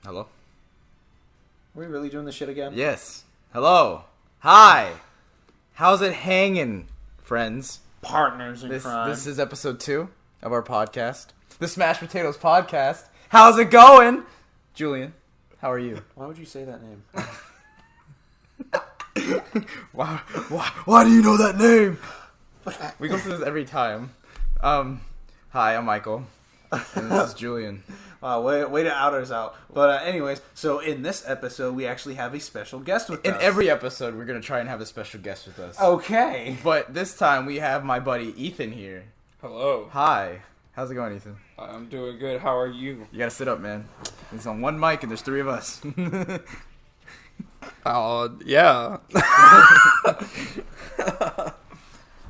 Hello? Are we really doing this shit again? Yes. Hello. Hi. How's it hanging, friends? Partners in crime. This is episode 2 of our podcast. The Smashed Potatoes podcast. How's it going? Julian, how are you? Why would you say that name? Why do you know that name? We go through this every time. Hi, I'm Michael. And this is Julian. Wow, way to out us out. But anyways, so in this episode, we actually have a special guest with us. In every episode, we're going to try and have a special guest with us. Okay. But this time, we have my buddy Ethan here. Hello. Hi. How's it going, Ethan? I'm doing good. How are you? You gotta sit up, man. It's on one mic and there's 3 of us. Yeah.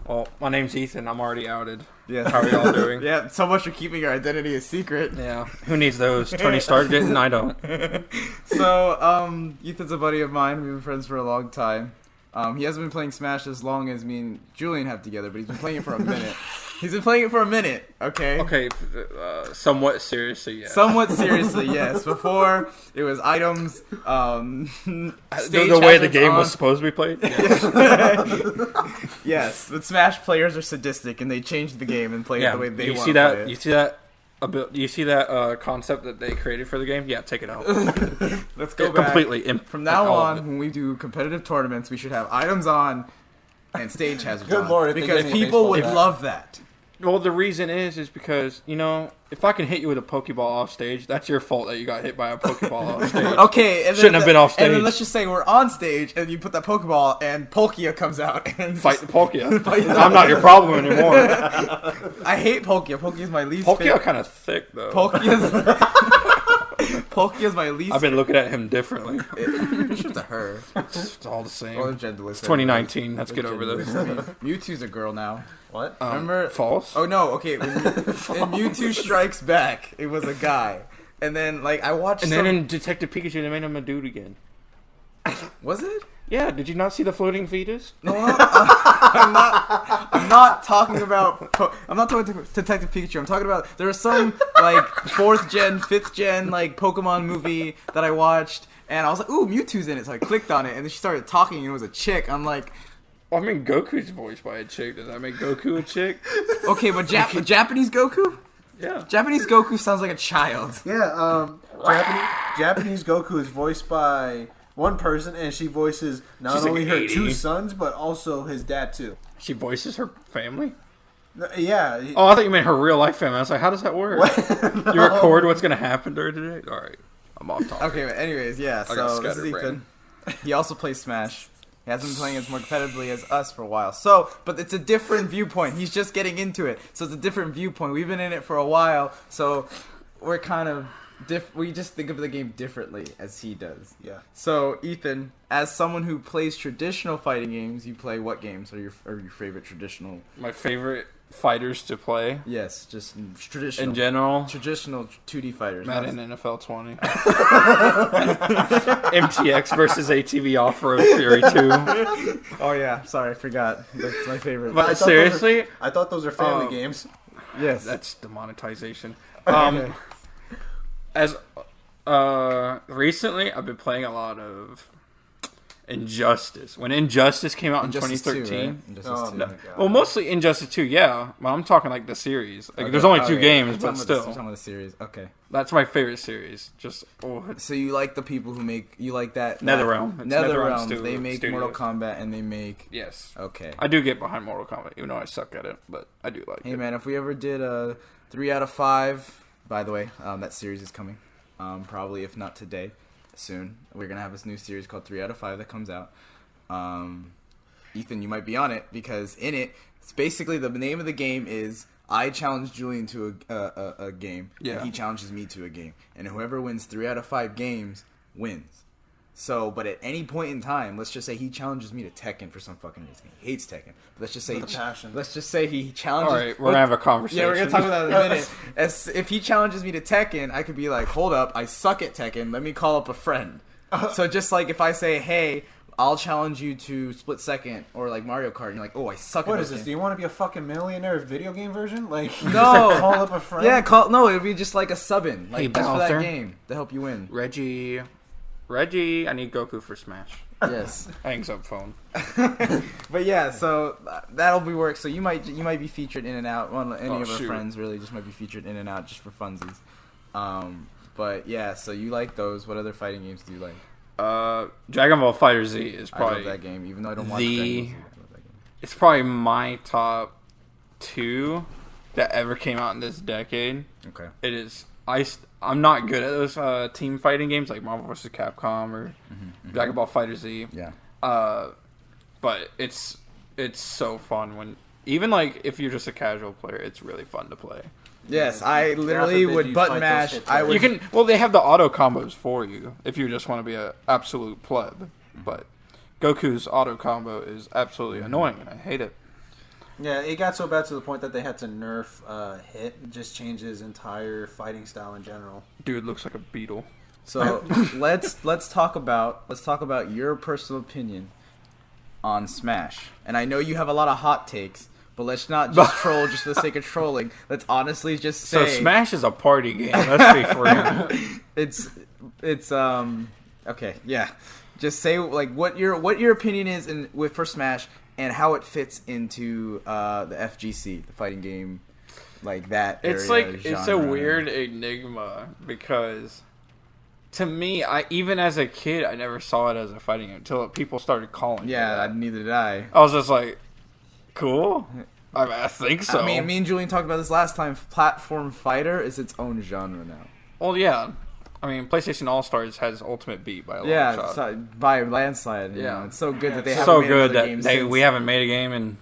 Well, my name's Ethan. I'm already outed. Yeah. How are y'all doing? Yeah, so much for keeping your identity a secret. Yeah. Who needs those? Tony Stark didn't. I don't. So, Ethan's a buddy of mine. We've been friends for a long time. He hasn't been playing Smash as long as me and Julian have together, but he's been playing it for a minute. He's been playing it for a minute, okay? Okay, somewhat seriously, yes. Somewhat seriously, yes. Before, it was items, stage the way the game was supposed to be played? Yes. Yes, but Smash players are sadistic, and they changed the game and play it the way they want to play it. You see that concept that they created for the game? Yeah, take it out. Let's go back. Completely. From now on, when we do competitive tournaments, we should have items on and stage hazards Good on. Lord, because people would love that. Well, the reason is because, if I can hit you with a Pokeball off stage, that's your fault that you got hit by a Pokeball off stage. Okay. And Shouldn't have been off stage. And then let's just say we're on stage, and you put that Pokeball, and Palkia comes out and... Fight the Palkia. I'm not your problem anymore. I hate Palkia. Palkia's my least Palkia favorite. kind of thick, though. Palkia's my least... I've been looking at him differently. It's just a her. It's all the same. Well, It's 2019. Let's get over this. Mewtwo's a girl now. What? Remember? False? Oh, no. Okay. In Mewtwo Strikes Back, it was a guy. And then, I watched And then in Detective Pikachu, they made him a dude again. Was it? Yeah, did you not see the floating fetus? No, I'm not talking about... I'm not talking to Detective Pikachu. I'm talking about... There was some, 4th gen, 5th gen, Pokemon movie that I watched. And I was like, ooh, Mewtwo's in it. So I clicked on it. And then she started talking, and it was a chick. I'm like... Well, I mean, Goku's voiced by a chick. Does that make Goku a chick? Okay, but Japanese Goku? Yeah. Japanese Goku sounds like a child. Yeah, Japanese Goku is voiced by one person, and she voices not She's only like her 80. 2 sons, but also his dad, too. She voices her family? Yeah. Oh, I thought you meant her real life family. I was like, how does that work? No. You record what's going to happen during the day? All right. I'm off topic. Okay, but anyways, yeah, I got so this is scatterbrained. Ethan. He also plays Smash. He hasn't been playing as more competitively as us for a while. So, but it's a different viewpoint. He's just getting into it. So it's a different viewpoint. We've been in it for a while, so we're kind of we just think of the game differently as he does. Yeah. So, Ethan, as someone who plays traditional fighting games, you play what games are your favorite traditional? My favorite fighters to play Yes, just traditional. in general. Traditional 2D fighters. Madden NFL 20. MTX versus ATV Off-Road Fury 2. Oh yeah, sorry, I forgot. That's my favorite. But I thought seriously? I thought those are family Oh. games. Yes. That's demonetization. Okay. As recently, I've been playing a lot of Injustice. When Injustice came out Injustice in 2, 2013. right? Injustice Oh, 2. my God. Well, mostly Injustice 2, yeah. Well, I'm talking like the series. Like, Okay. there's only 2 Okay. games, You're but talking about still. you're talking about the series. Okay. That's my favorite series. Just, So you like the people who make you like that NetherRealm. It's NetherRealm. NetherRealm They make Mortal Studios. Kombat and they make. Yes. Okay. I do get behind Mortal Kombat, even though I suck at it, but I do like Hey it. man, if we ever did a 3 out of 5, by the way, that series is coming. Probably if not today, soon. We're gonna have this new series called 3 out of 5 that comes out. Ethan, you might be on it because in it, it's basically the name of the game is I challenge Julian to a game, and he challenges me to a game, and whoever wins 3 out of 5 games wins. So, but at any point in time, let's just say he challenges me to Tekken for some fucking reason. He hates Tekken, but let's just say let's just say he challenges. All right, we're gonna have a conversation. Yeah, we're gonna talk about that in a minute. If he challenges me to Tekken, I could be like, hold up, I suck at Tekken. Let me call up a friend. So just like if I say, hey, I'll challenge you to Split Second or like Mario Kart. And you're like, oh, I suck at What this is this? game. Do you want to be a fucking millionaire video game version? Like, you No. just, like, call up a friend? Yeah, no, it'd be just like a sub-in. Like, Hey, just for that Bowser. game to help you win. Reggie, I need Goku for Smash. Yes. Hangs up phone. But yeah, so that'll be work. So you might be featured in and out. Well, any of our shoot. friends really just might be featured in and out just for funsies. But yeah, so you like those. What other fighting games do you like? Dragon Ball Fighter Z is I love probably that game, even though I don't watch Dragon Ball Z. I love that game. it's probably my top 2 that ever came out in this decade. Okay. It is. I'm not good at those team fighting games like Marvel vs. Capcom or Dragon Ball Fighter Z. Yeah. But it's so fun when even like if you're just a casual player, it's really fun to play. Yes, I literally forbid would you button fight mash. those hit I would. You can they have the auto combos for you if you just want to be a absolute pleb. But Goku's auto combo is absolutely annoying and I hate it. Yeah, it got so bad to the point that they had to nerf Hit, just change his entire fighting style in general. Dude looks like a beetle. So let's talk about your personal opinion on Smash. And I know you have a lot of hot takes, but let's not just troll just for the sake of trolling. Let's honestly just say So Smash is a party game. Let's be for real. it's okay, yeah. Just say like what your opinion is for Smash and how it fits into the FGC, the fighting game, like that. It's area, like it's a genre. weird enigma because to me, even as a kid, I never saw it as a fighting game until people started calling it Yeah, that. neither did I. I was just like, cool. I think so. I mean, me and Julian talked about this last time. Platform fighter is its own genre now. Well, yeah. I mean, PlayStation All Stars has Ultimate Beat by a long shot. So, by landslide. You know, it's so good that they haven't so made good another that game since. we haven't made a game, and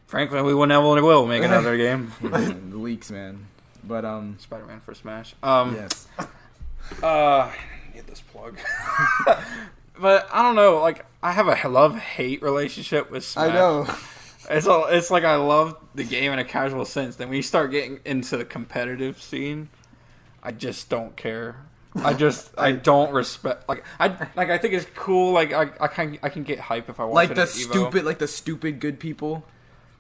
frankly, we will never will make another game. The leaks, man. But Spider-Man for Smash. yes. Get this plug. But I don't know. Like, I have a love-hate relationship with Smash. I know. It's like I love the game in a casual sense. Then when you start getting into the competitive scene, I just don't care. I don't respect. I think it's cool. Like I can get hype if I watch Like it the at Evo. stupid good people.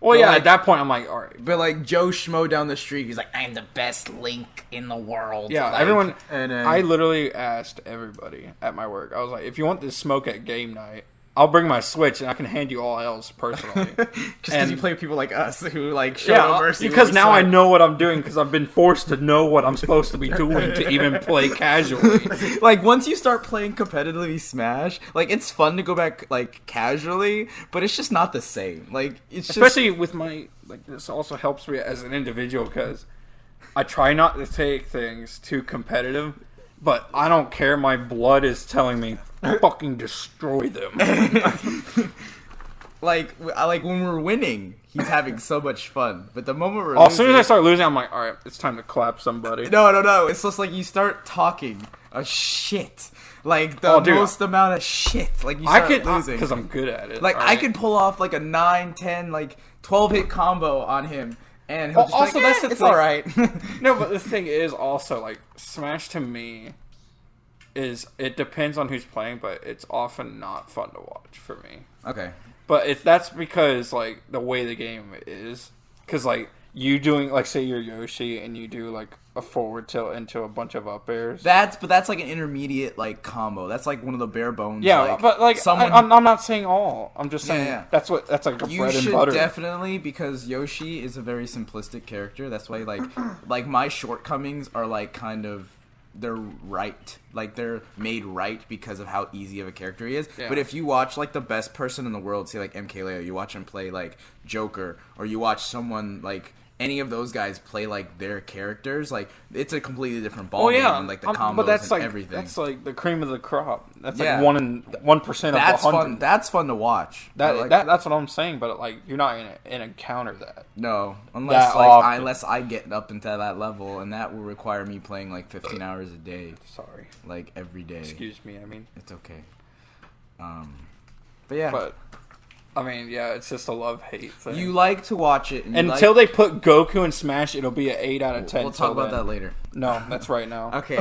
Well, But yeah. like- At that point, I'm like, all right. But like Joe Schmo down the street, he's like, I'm the best Link in the world. Yeah, Like, everyone. and then- I literally asked everybody at my work. I was like, if you want this smoke at game night, I'll bring my Switch and I can hand you all else personally. just because And- you play people like us who like show Yeah, no mercy. because when we now I suck. know what I'm doing because I've been forced to know what I'm supposed to be doing to even play casually. Like once you start playing competitively Smash, like it's fun to go back like casually, but it's just not the same. Like it's just Especially with my this also helps me as an individual because I try not to take things too competitive, but I don't care. My blood is telling me fucking destroy them. like when we're winning, he's having so much fun. But the moment we're As soon as I losing, start losing, I'm like, all right, it's time to clap somebody. no, it's just like you start talking a shit, like the Dude. most amount of shit. Like you I start could losing because I'm good at it. Like all I right? could pull off like a 9, 10, like 12 hit combo on him, and he'll Well, just also, be like, that's the it's thing. all right. No, but the thing is also like Smash to me is it depends on who's playing, but it's often not fun to watch for me. Okay. But that's because like the way the game is, because like you doing like say you're Yoshi and you do like a forward tilt into a bunch of up airs. That's like an intermediate like combo. That's like one of the bare bones. Yeah, but like someone. I'm not saying all. I'm just saying Yeah. that's like the You bread and should butter. definitely, because Yoshi is a very simplistic character. That's why like my shortcomings are like kind of they're right, like they're made right because of how easy of a character he is. Yeah. But if you watch like the best person in the world, say like MKLeo, you watch him play like Joker, or you watch someone like any of those guys play like their characters, like it's a completely different ball Oh yeah, game, and, like the combos but that's and like everything. that's like the cream of the crop. That's Yeah. like 1% of That's 100. fun. That's fun to watch. I like- That's what I'm saying. But like you're not gonna encounter that. No, unless that like often. unless I get up into that level, and that will require me playing like 15 hours a day, Sorry, like every day. excuse me. I mean, It's okay. But yeah, but I mean, yeah, it's just a love-hate thing. you like to watch it and you Until like, they put Goku in Smash, it'll be an 8 out of 10. We'll talk till about then. that later. No, that's right now. Okay.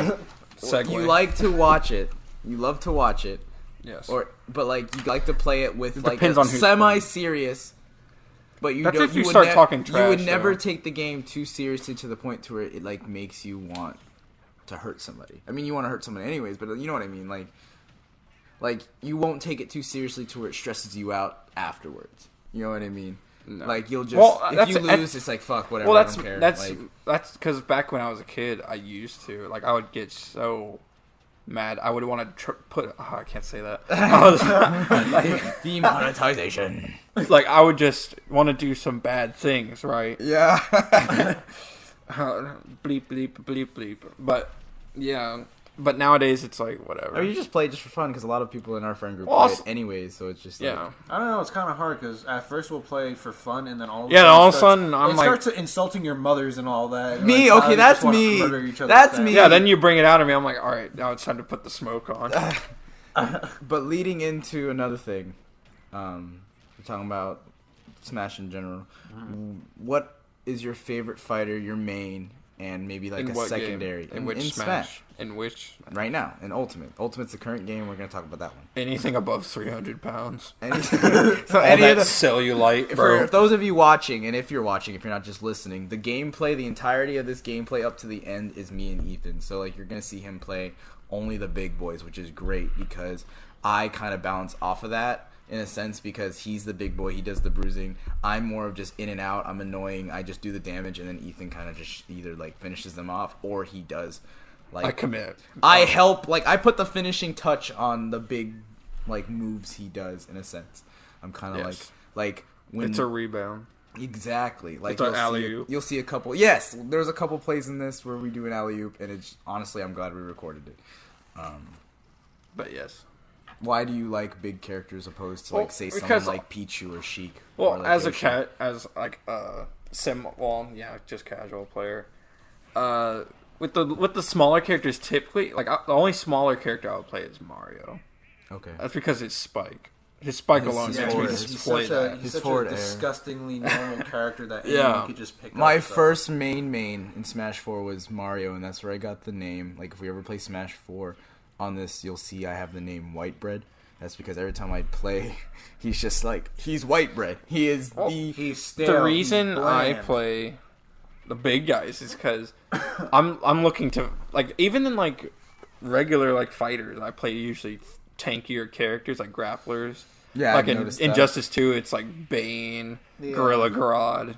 Segue. You like to watch it. You love to watch it, Yes. But like you like to play it with like depends on who's semi-serious. But That's if you start talking trash. You would never though. take the game too seriously to the point to where it like makes you want to hurt somebody. I mean, you want to hurt someone anyways, but you know what I mean. Like you won't take it too seriously to where it stresses you out afterwards. You know what I mean? No. Like you'll just if you lose, it's like fuck whatever. Well, I don't care. That's because back when I was a kid, I used to like I would get so mad. I would want to put. Oh, I can't say that. I was, like, demonetization. Like I would just want to do some bad things, right? Yeah. Bleep bleep bleep bleep. But yeah. But nowadays it's like whatever. I mean, you just play it just for fun because a lot of people in our friend group play it anyways. So it's just like, I don't know. It's kind of hard because at first we'll play for fun and then all of a sudden I'm like starts insulting your mothers and all that. Me, like, okay, that's me. That's me. Yeah, then you bring it out of me. I'm like, all right, now it's time to put the smoke on. But leading into another thing, we're talking about Smash in general. Mm-hmm. What is your favorite fighter? Your main? And maybe like a secondary. In which Smash? In which? Right now, in Ultimate. Ultimate's the current game. We're going to talk about that one. Anything above 300 pounds. So any of the cellulite, bro. For those of you watching, and if you're watching, if you're not just listening, the gameplay, the entirety of this gameplay up to the end is me and Ethan. So like you're going to see him play only the big boys, which is great because I kind of bounce off of that. In a sense, because he's the big boy, he does the bruising. I'm more of just in and out. I'm annoying. I just do the damage, and then Ethan kind of just either like finishes them off, or he does. Like I commit. I help. Like I put the finishing touch on the big like moves he does. In a sense, I'm kind of like when it's a rebound. Exactly. Like it's an alley-oop. You'll see a couple. Yes, there's a couple plays in this where we do an alley-oop, and it's honestly I'm glad we recorded it. But yes. Why do you like big characters opposed to say someone like Pichu or Sheik? Well, or like as Yoshi? just casual player. With the smaller characters, typically the only smaller character I would play is Mario. Okay, that's because it's Spike. His Spike alone makes me just play that. He's such a disgustingly normal character that anyone could just pick up. My first main in Smash 4 was Mario, and that's where I got the name. Like if we ever play Smash 4. On this, you'll see I have the name White Bread. That's because every time I play, he's just like he's white bread. He is the reason I play the big guys is because I'm looking to even in regular fighters. I play usually tankier characters like grapplers. Yeah, like in Injustice 2, it's like Bane, Gorilla Grodd,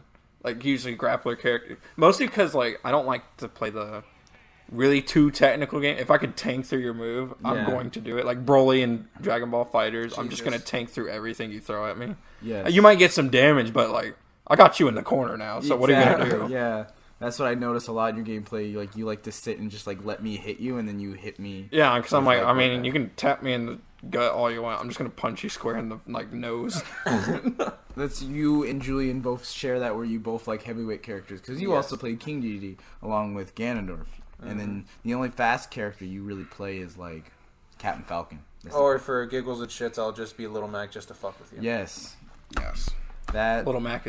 usually grappler character. Mostly because I don't like to play the really too technical game. If I could tank through your move, I'm going to do it. Like Broly and Dragon Ball Fighters, I'm just going to tank through everything you throw at me. Yeah, you might get some damage, but I got you in the corner now. So what are you going to do? Yeah, that's what I notice a lot in your gameplay. You like to sit and just let me hit you, and then you hit me. Yeah, because I'm I mean, you can tap me in the gut all you want. I'm just going to punch you square in the nose. That's you and Julian both share that, where you both like heavyweight characters, because you also played King Dedede along with Ganondorf. And then the only fast character you really play is Captain Falcon. Or for giggles and shits, I'll just be Little Mac just to fuck with you. Yes. That Little Mac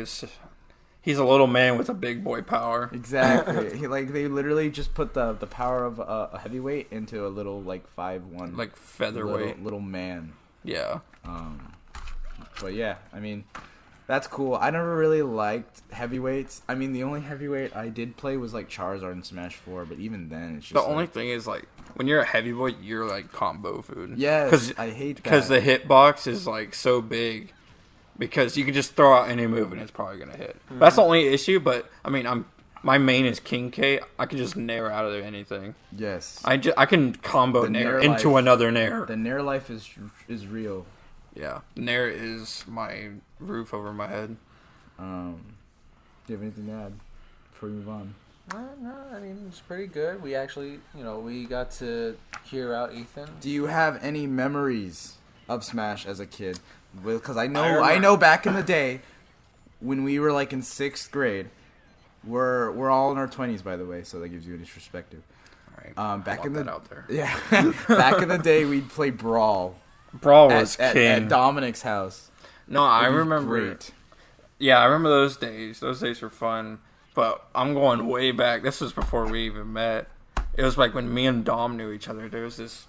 he's a little man with a big boy power. Exactly. They literally just put the power of a heavyweight into a little 5'1", featherweight little man. Yeah. But yeah, I mean, that's cool. I never really liked heavyweights. I mean, the only heavyweight I did play was Charizard in Smash 4, but even then, it's just the only thing is when you're a heavyweight, you're combo food. Yes, I hate that because the hitbox is so big. Because you can just throw out any move and it's probably gonna hit. Mm-hmm. That's the only issue. But I mean, my main is King K. I can just nair out of there anything. Yes, I can combo nair into another nair. The nair life is real. Yeah, nair is my roof over my head. Do you have anything to add before we move on? No, I mean, it's pretty good. We actually, we got to hear out Ethan. Do you have any memories of Smash as a kid? Because I know back in the day when we were in 6th grade, we're all in our 20s, by the way, so that gives you any perspective. All right. Back in the out there. Yeah, back in the day, we'd play Brawl. Brawl was king at Dominic's house. No, I remember. Great. Yeah, I remember those days. Those days were fun. But I'm going way back. This was before we even met. It was when me and Dom knew each other. There was this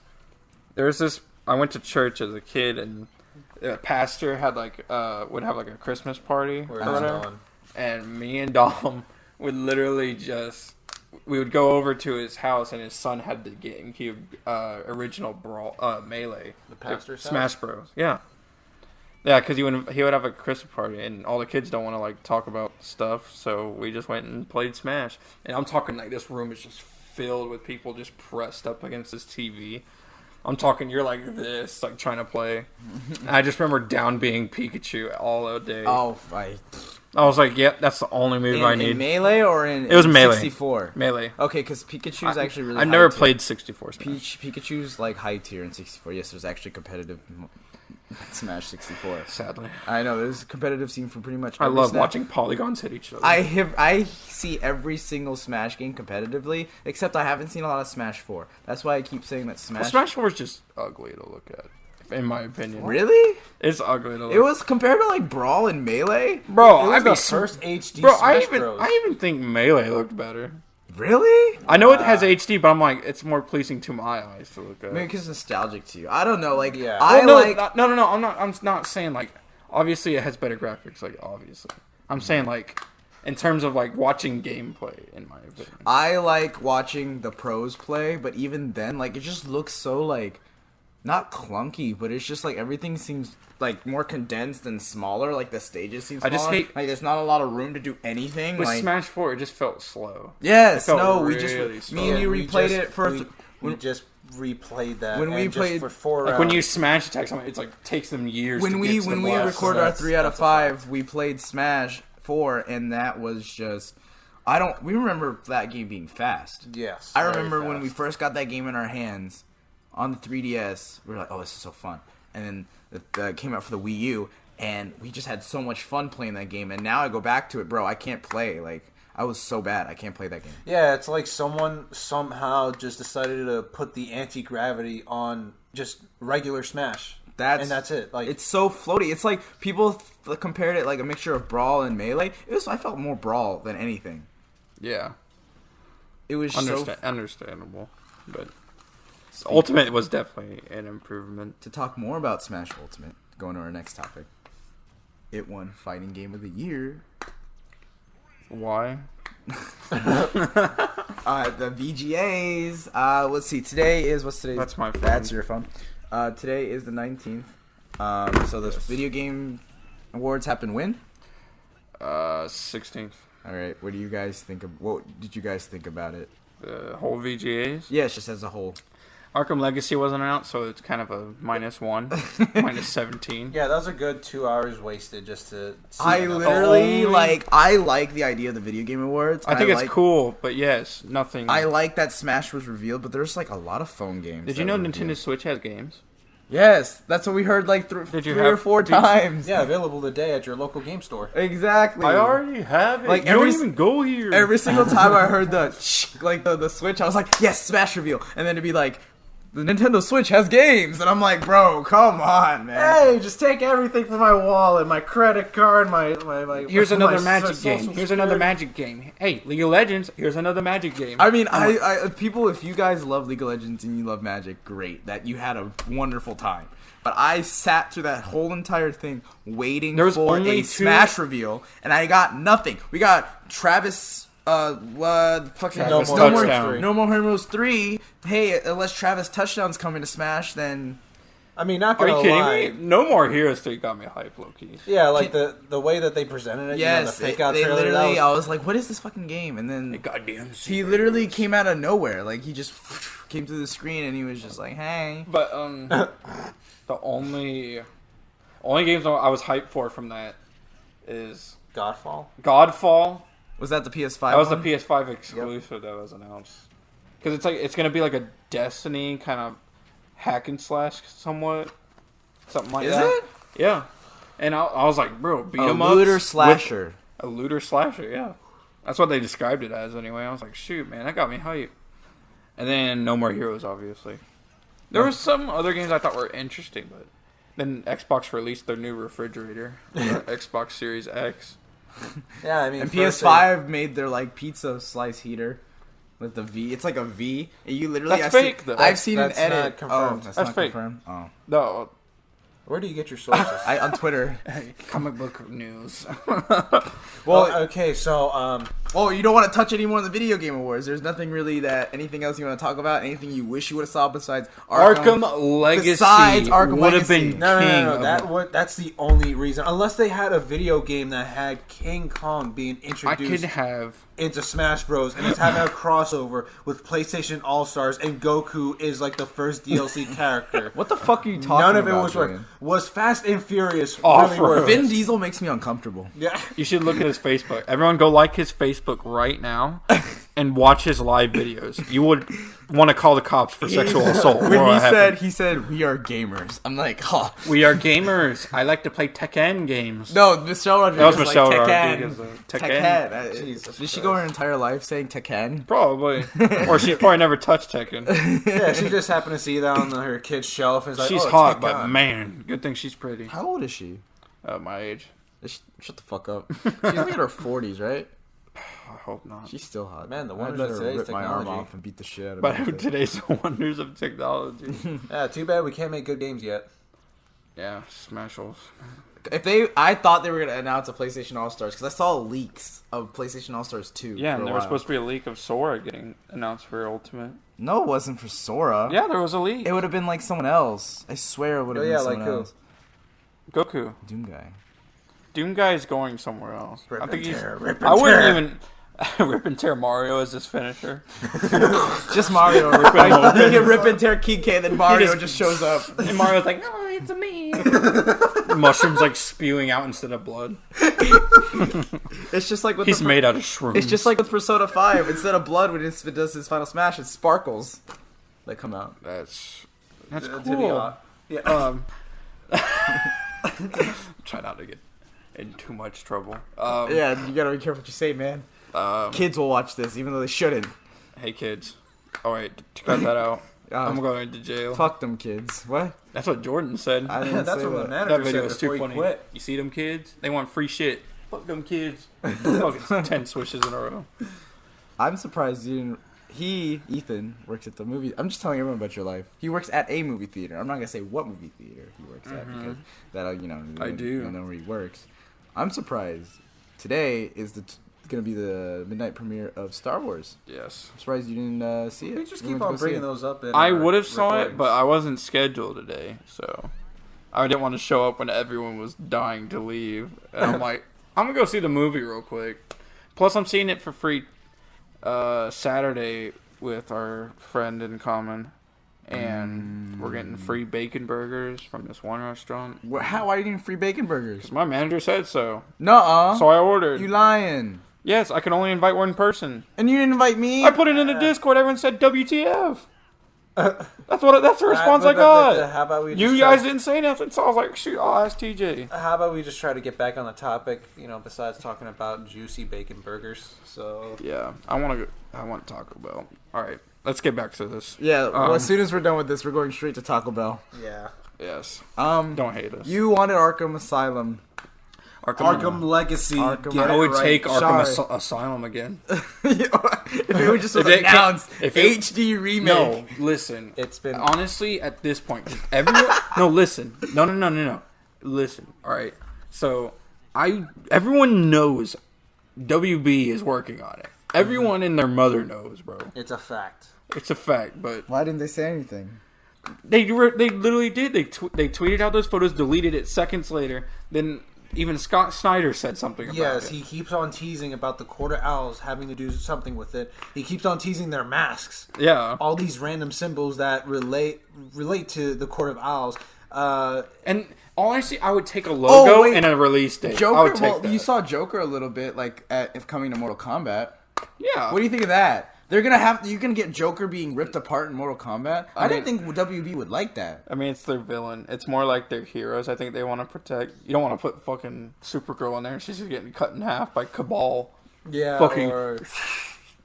I went to church as a kid, and the pastor had would have like a Christmas party or whatever. And me and Dom would literally we would go over to his house, and his son had the GameCube original Melee. The pastor's Smash Bros. Yeah. Yeah, because he would have a Christmas party, and all the kids don't want to like talk about stuff, so we just went and played Smash. And I'm talking like this room is just filled with people just pressed up against this TV. I'm talking you're like this, like trying to play. And I just remember down being Pikachu all the day. Oh, I was like, yep, that's the only move I need. In Melee or it was Melee. 64? Melee. Okay, because Pikachu's actually really I've never played 64 Smash. Pikachu's like high tier in 64. Yes, there's actually competitive Smash 64. Sadly. I know, there's a competitive scene for pretty much I love watching polygons hit each other. I see every single Smash game competitively, except I haven't seen a lot of Smash 4. That's why I keep saying that Smash... Well, Smash 4 is just ugly to look at, in my opinion. Really? It's ugly to look at. It was compared to like Brawl and Melee? Bro, it was the first HD Bro, Smash Bros. I even think Melee looked better. Really? I know it has HD, but I'm like, it's more pleasing to my eyes to look at. Maybe because it's nostalgic to you. I don't know. Like, yeah. No. I'm not saying like. Obviously, it has better graphics. Like, obviously, I'm saying like, in terms of like watching gameplay. In my opinion, I like watching the pros play, but even then, like, it just looks so like, not clunky, but it's just like everything seems like more condensed and smaller. Like the stages seem smaller. I just hate like there's not a lot of room to do anything. With like, Smash 4, it just felt slow. Yes, really slow. Me and you replayed it first. We just replayed that when we played for 4 like rounds. when you smash attack something, it's like takes them years. When we record our 3 out of 5, we played Smash 4, and that was just. We remember that game being fast. Yes, I remember when we first got that game in our hands on the 3DS. We were like, "Oh, this is so fun!" And then it came out for the Wii U, and we just had so much fun playing that game. And now I go back to it, bro. I can't play. Like, I was so bad. I can't play that game. Yeah, it's like someone somehow just decided to put the anti-gravity on just regular Smash. And that's it. Like, it's so floaty. It's like people compared it like a mixture of Brawl and Melee. I felt more Brawl than anything. Yeah. It was understandable, but Ultimate was definitely an improvement. To talk more about Smash Ultimate, going to our next topic. It won Fighting Game of the Year. Why? The VGAs. Let's see. What's today? That's my phone. That's your phone. Today is the 19th. So the video game awards happen when? 16th. All right. What do you guys think of? What did you guys think about it? The whole VGAs? Yeah, it's just as a whole. Arkham Legacy wasn't out, so it's kind of a -1, -17. Yeah, that was a good 2 hours wasted just to see I like the idea of the video game awards. I think it's cool, but yes, nothing. I like that Smash was revealed, but there's like a lot of phone games. Did you know Nintendo Switch has games? Yes, that's what we heard like three or four times. Yeah, available today at your local game store. Exactly. I already have it. Like, you don't even go here. Every single time I heard the Switch, I was like, yes, Smash reveal. And then it'd be like, the Nintendo Switch has games. And I'm like, bro, come on, man. Hey, just take everything from my wallet, my credit card, my Here's another my Magic game. Here's another Magic game. Hey, League of Legends, here's another Magic game. I mean, if you guys love League of Legends and you love Magic, great. That you had a wonderful time. But I sat through that whole entire thing waiting for a Smash reveal, and I got nothing. We got Travis... No More Heroes 3. Hey, unless Travis Touchdown's coming to Smash, then... I mean, not Are gonna you kidding lie. me? No More Heroes 3 got me hype, low-key. Yeah, like the way that they presented it. Yes, you know, the fake they trailer, literally... I was like, what is this fucking game? And then... Goddamn he literally came out of nowhere. Like, he just came through the screen, and he was just like, hey. But, the only games I was hyped for from that is... Godfall. Was that the PS5 That was one? the PS5 exclusive that was announced. Because it's going to be like a Destiny kind of hack and slash somewhat. Something like that. Is it? Yeah. And I was like, bro, beat 'em up. A looter slasher. A looter slasher, yeah. That's what they described it as anyway. I was like, shoot, man, that got me hyped. And then No More Heroes, obviously. There were some other games I thought were interesting, but then Xbox released their new refrigerator, the Xbox Series X. Yeah, I mean, and PS5 made their like pizza slice heater. With the V, it's like a V. And you literally, That's fake, though. I've seen an That's edit. not confirmed. That's That's not fake. confirmed. Oh, No. Where do you get your sources? on Twitter. Comic book news. Well, okay, so oh, you don't want to touch any more on the video game awards. There's nothing really anything else you want to talk about. Anything you wish you would have saw besides Arkham Legacy. Besides Arkham would have Legacy. been no. That's the only reason. Unless they had a video game that had King Kong being I introduced could have. into Smash Bros. And it's having a crossover with PlayStation All Stars, and Goku is like the first DLC character. What the fuck are you talking about? None of it was Julian? worth. Was Fast and Furious Off-road. really worth it? Vin Diesel makes me uncomfortable. Yeah. You should look at his Facebook. Everyone go like his Facebook right now and watch his live videos. You would want to call the cops for sexual assault. When he said we are gamers. I'm like, huh. We are gamers. I like to play Tekken games. No, Michelle Rodriguez. That was Michelle like, Rodriguez. Tekken. Jesus Did she go her entire life saying Tekken? Probably. Or she's probably never touched Tekken. Yeah, she just happened to see that on her kid's shelf. And is like, She's oh, hot, Tekken. but man, good thing she's pretty. How old is she? My age. Shut the fuck up. She's like in her 40s, right? I hope not. She's still hot. Man, the I'd wonders let of her today's rip my arm technology. off and beat the shit out of But me. today's wonders of technology. Yeah, too bad we can't make good games yet. Yeah, Smashals. I thought they were gonna announce a PlayStation All Stars because I saw leaks of PlayStation All Stars 2. Yeah, and for a there was while. supposed to be a leak of Sora getting announced for Ultimate. No, it wasn't for Sora. Yeah, there was a leak. It would have been like someone else. I swear it would have been someone else. Goku. Doom guy. Doom Guy is going somewhere else. Rip I think and he's. tear, rip and I wouldn't tear. even rip and tear Mario as his finisher. Just Mario. You can rip and tear Kike, and then Mario just shows up. And Mario's like, "No, it's a me." Mushrooms like spewing out instead of blood. It's just like with He's made out of shrooms. It's just like with Persona 5. Instead of blood, when it does his final smash, it's sparkles that come out. That's To be cool. honest. Yeah. Try not to get in too much trouble. Yeah, you gotta be careful what you say, man. Kids will watch this, even though they shouldn't. Hey kids. All right, cut that out. I'm going to jail. Fuck them kids. What? That's what Jordan said. I didn't That's say what the that. manager That video said was before too he funny. quit. You see them kids? They want free shit. Fuck them kids. Fucking 10 swishes in a row. I'm surprised you didn't. Ethan, works at the movie. I'm just telling everyone about your life. He works at a movie theater. I'm not gonna say what movie theater he works at because that'll, I do. You'll know where he works. I'm surprised. Today is gonna be the midnight premiere of Star Wars. Yes. I'm surprised you didn't see it. We just You keep went to on go see bringing it. those up. In I our would have saw it, recordings. but I wasn't scheduled today, so I didn't want to show up when everyone was dying to leave. And I'm like, I'm gonna go see the movie real quick. Plus, I'm seeing it for free Saturday with our friend in common, and we're getting free bacon burgers from this one restaurant. How are you getting free bacon burgers? 'Cause my manager said so, Nuh-uh. so I ordered. You lying? Yes, I can only invite one person. And you didn't invite me? I put it in the Discord. Everyone said WTF. That's the response I But got. how about we You just guys try, didn't say nothing, so I was like, shoot, I'll ask TJ. How about we just try to get back on the topic? Besides talking about juicy bacon burgers. So Yeah, I want Taco Bell. All right, let's get back to this. Yeah. Well, as soon as we're done with this, we're going straight to Taco Bell. yeah, Yes. Don't Don't hate us. You wanted Arkham Asylum. Arkham Legacy. Arkham- Get I it would right. take Arkham Sorry. Asylum again. If it was just If it announced if it- HD remake. No, listen. It's been Honestly, at this point, 'cause everyone. No, listen. No. Listen. All right. So, everyone knows WB is working on it. Everyone and their mother knows, bro. It's a fact. It's a fact, but Why didn't they say anything? they literally did. They tweeted out those photos, deleted it seconds later. Then even Scott Snyder said something about Yes, it. he keeps on teasing about the quarter owls having to do something with it. He keeps on teasing their masks. Yeah. All these random symbols that relate to the court of owls. And honestly, I would take a logo wait. and a release date. I Joker. would take Well, that. you saw Joker a little bit, like if coming to Mortal Kombat. Yeah. What do you think of that? You're gonna get Joker being ripped apart in Mortal Kombat. I didn't mean- think WB would like that. I mean, it's their villain. It's more like their heroes. I think they want to protect. You don't want to put fucking Supergirl in there and she's just getting cut in half by Cabal. Yeah, Fucking- or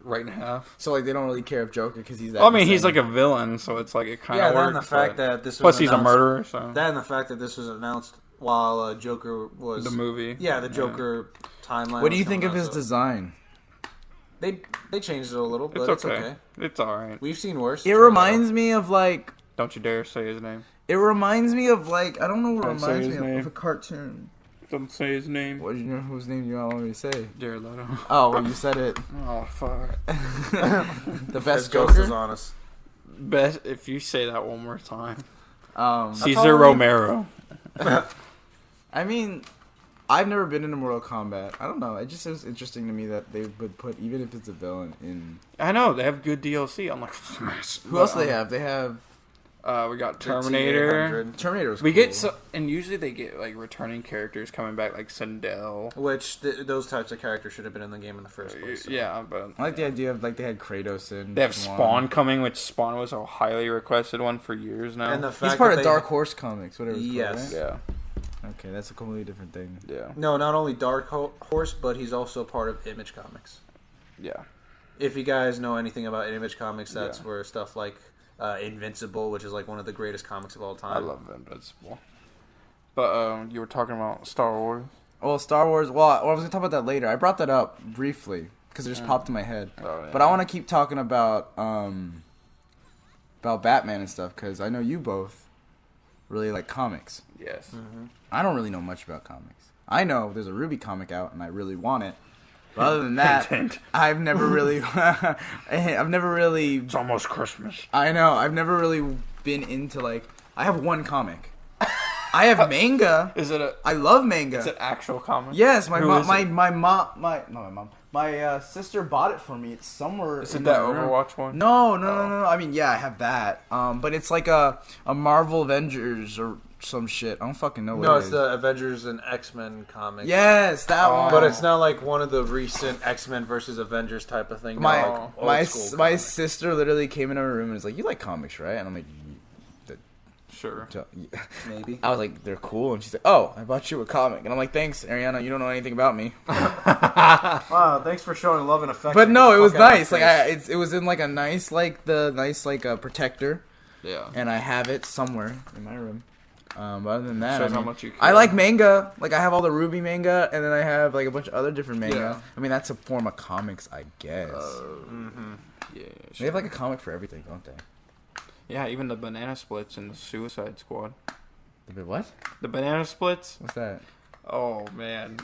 Right in half. So like they don't really care if Joker because he's that. I mean, he's insane. like a villain, so it's like it kind of yeah, works. and the fact but- that this was plus, he's a announced- murderer, so That and the fact that this was announced while Joker was the movie. Yeah, the Joker timeline. What do you was think of coming his out, so design? They changed it a little, but it's okay. It's alright. We've seen worse. It reminds me of like. Don't you dare say his name. It reminds me of like I don't know what it reminds me of a cartoon. Don't say his name. What do you know whose name you want me to say? Jared Leto. Oh, well, you said it. Oh fuck. The best Ghost Joker is on us. Best if you say that one more time. Cesar Romero. I mean, I've never been into Mortal Kombat. I don't know. It just was interesting to me that they would put, even if it's a villain, in. I know they have good DLC. I'm like, who else do they have? They have. We got Terminator. Terminator was We cool. get and usually they get like returning characters coming back, like Sindel. Which those types of characters should have been in the game in the first place. So. Yeah, but I like the idea of like they had Kratos in. They have Spawn coming, which Spawn was a highly requested one for years now. And the fact he's part that of Dark Horse Comics, whatever. It's yes. called, right? Yeah. Okay, that's a completely different thing. Yeah. No, not only Dark Horse, but he's also part of Image Comics. Yeah. If you guys know anything about Image Comics, that's where stuff like Invincible, which is like one of the greatest comics of all time. I love Invincible. But you were talking about Star Wars. Well, Star Wars. Well, I was gonna talk about that later. I brought that up briefly because it just popped in my head. Oh, yeah. But I want to keep talking about Batman and stuff because I know you both really like comics. Yes. Mm-hmm. I don't really know much about comics. I know there's a Ruby comic out and I really want it. But other than that, I've never really It's almost Christmas. I know. I've never really been into like. I have one comic. I have manga. Is it a? I love manga. Is it actual comic? Yes, my sister bought it for me. It's somewhere. Is it that Overwatch one? No. I mean, yeah, I have that. But it's like a Marvel Avengers or some shit. I don't fucking know what No, it it's is. the Avengers and X-Men comic. Yes, that one. But it's not like one of the recent X-Men versus Avengers type of thing. My sister literally came in our room and was like, "You like comics, right?" And I'm like, Sure. Maybe. I was like, "They're cool," and she's like, "Oh, I bought you a comic," and I'm like, "Thanks, Ariana. You don't know anything about me." Wow, thanks for showing love and affection. But no, it was nice. Like it was in like a nice protector. Yeah. And I have it somewhere in my room. But other than that, Shows how much you care. I like manga. Like I have all the Ruby manga, and then I have like a bunch of other different manga. Yeah. I mean, that's a form of comics, I guess. Yeah. They have like a comic for everything, don't they? Yeah, even the Banana Splits and the Suicide Squad. What? The Banana Splits? What's that? Oh, man.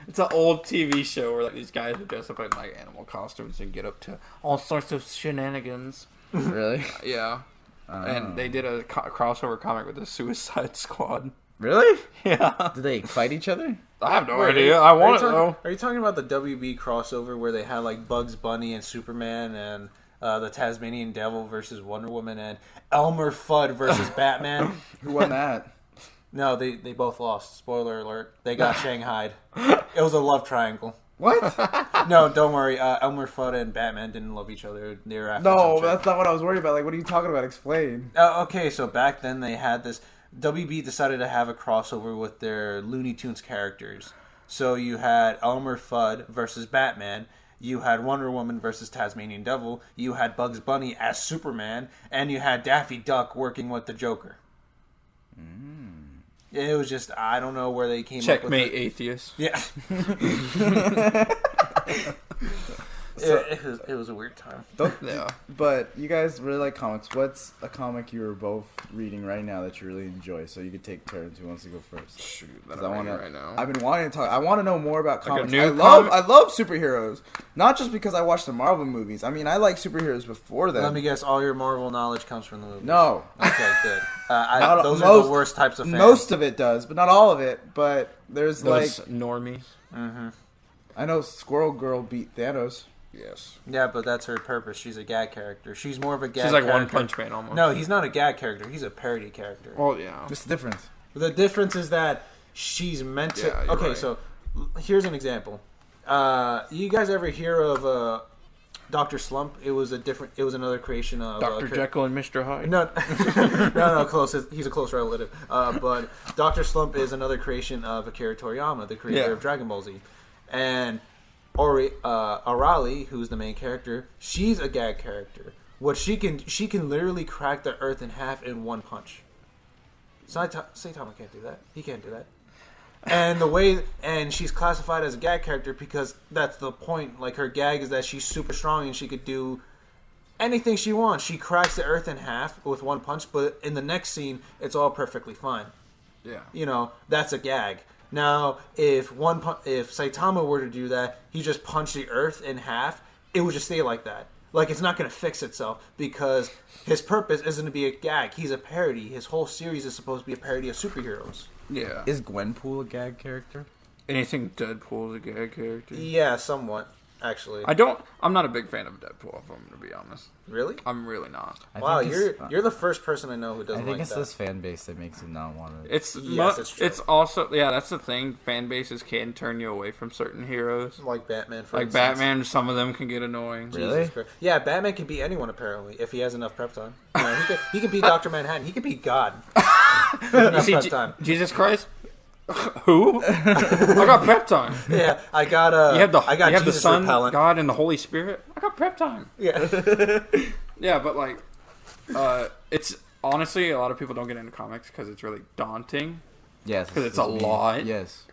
It's an old TV show where like these guys would dress up in like animal costumes and get up to all sorts of shenanigans. Really? Yeah. And they did a crossover comic with the Suicide Squad. Really? Yeah. Did they fight each other? I have no idea. I want it though. Are you talking about the WB crossover where they had like Bugs Bunny and Superman and the Tasmanian Devil versus Wonder Woman and Elmer Fudd versus Batman? Who won that? No, they both lost. Spoiler alert. They got shanghaied. It was a love triangle. What? No, don't worry. Elmer Fudd and Batman didn't love each other. They were after No, some chick. that's not what I was worried about. Like, what are you talking about? Explain. Okay, so back then they had this. WB decided to have a crossover with their Looney Tunes characters. So you had Elmer Fudd versus Batman. You had Wonder Woman versus Tasmanian Devil. You had Bugs Bunny as Superman. And you had Daffy Duck working with the Joker. It was just, I don't know where they came up with Checkmate, it. atheist. Yeah. It was a weird time. Yeah. But you guys really like comics. What's a comic you're both reading right now that you really enjoy? So you could take turns. Who wants to go first? Shoot, Because I want right now. I've been wanting to talk. I want to know more about Like a comics. new I love superheroes. Not just because I watch the Marvel movies. I mean, I like superheroes before that. Let me guess, all your Marvel knowledge comes from the movies. No. Okay, good. Those are the worst types of fans. Most of it does, but not all of it. But there's Those like normies. Mm-hmm. I know Squirrel Girl beat Thanos. Yes. Yeah, but that's her purpose. She's a gag character. She's more of a gag She's like character. One Punch Man almost. No, he's not a gag character. He's a parody character. Well, yeah. What's the difference? The difference is that she's meant to... Yeah, you're okay, right. so here's an example. You guys ever hear of Dr. Slump? It was another creation of... Dr. Jekyll and Mr. Hyde. No, no, close. He's a close relative. But Dr. Slump is another creation of Akira Toriyama, the creator of Dragon Ball Z. And Arali, who's the main character, she's a gag character. What she can literally crack the earth in half in one punch. Saitama can't do that. He can't do that. And she's classified as a gag character because that's the point. Like, her gag is that she's super strong and she could do anything she wants. She cracks the earth in half with one punch, but in the next scene, it's all perfectly fine. Yeah. You know, that's a gag. Now, if Saitama were to do that, he just punched the earth in half, it would just stay like that. Like, it's not going to fix itself because his purpose isn't to be a gag. He's a parody. His whole series is supposed to be a parody of superheroes. Yeah. Is Gwenpool a gag character? Anything Deadpool is a gag character? Yeah, somewhat, actually. I'm not a big fan of Deadpool, if I'm going to be honest. Really? I'm really not. Wow, you're the first person I know who doesn't like that. I think it's this fan base that makes it not want to... It's true. It's also... Yeah, that's the thing. Fan bases can turn you away from certain heroes. Like Batman, for instance. Like Batman, some of them can get annoying. Really? Yeah, Batman can beat anyone, apparently, if he has enough prep time. You know, he can beat Dr. Manhattan. He can beat God. You see, Jesus Christ? Who? I got prep time. Yeah, I got you have Jesus the Son, repellent. God, and the Holy Spirit. I got prep time. Yeah. Yeah, but like, it's honestly a lot of people don't get into comics because it's really daunting. Yes, because it's a lot. Yes,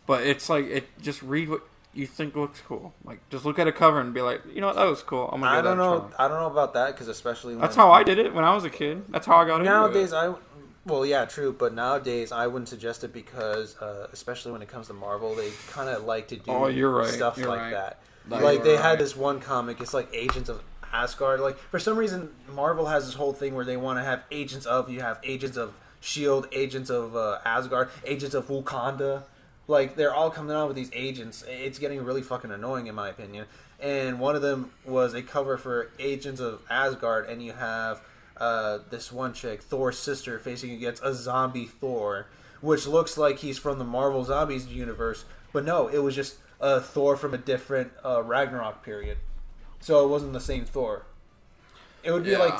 but it's like just read what you think looks cool. Like, just look at a cover and be like, you know what, that was cool. I'm gonna. I don't know about that because especially that's how I did it when I was a kid. That's how I got nowadays. Into it. Well, yeah, true, but nowadays I wouldn't suggest it because, especially when it comes to Marvel, they kind of like to do stuff like that. Like, they had this one comic, it's like Agents of Asgard. Like, for some reason, Marvel has this whole thing where they want to have you have Agents of S.H.I.E.L.D., Agents of Asgard, Agents of Wakanda. Like, they're all coming out with these agents. It's getting really fucking annoying, in my opinion. And one of them was a cover for Agents of Asgard, and you have... this one chick, Thor's sister, facing against a zombie Thor, which looks like he's from the Marvel Zombies universe, but no, it was just a Thor from a different Ragnarok period, so it wasn't the same Thor. It would be like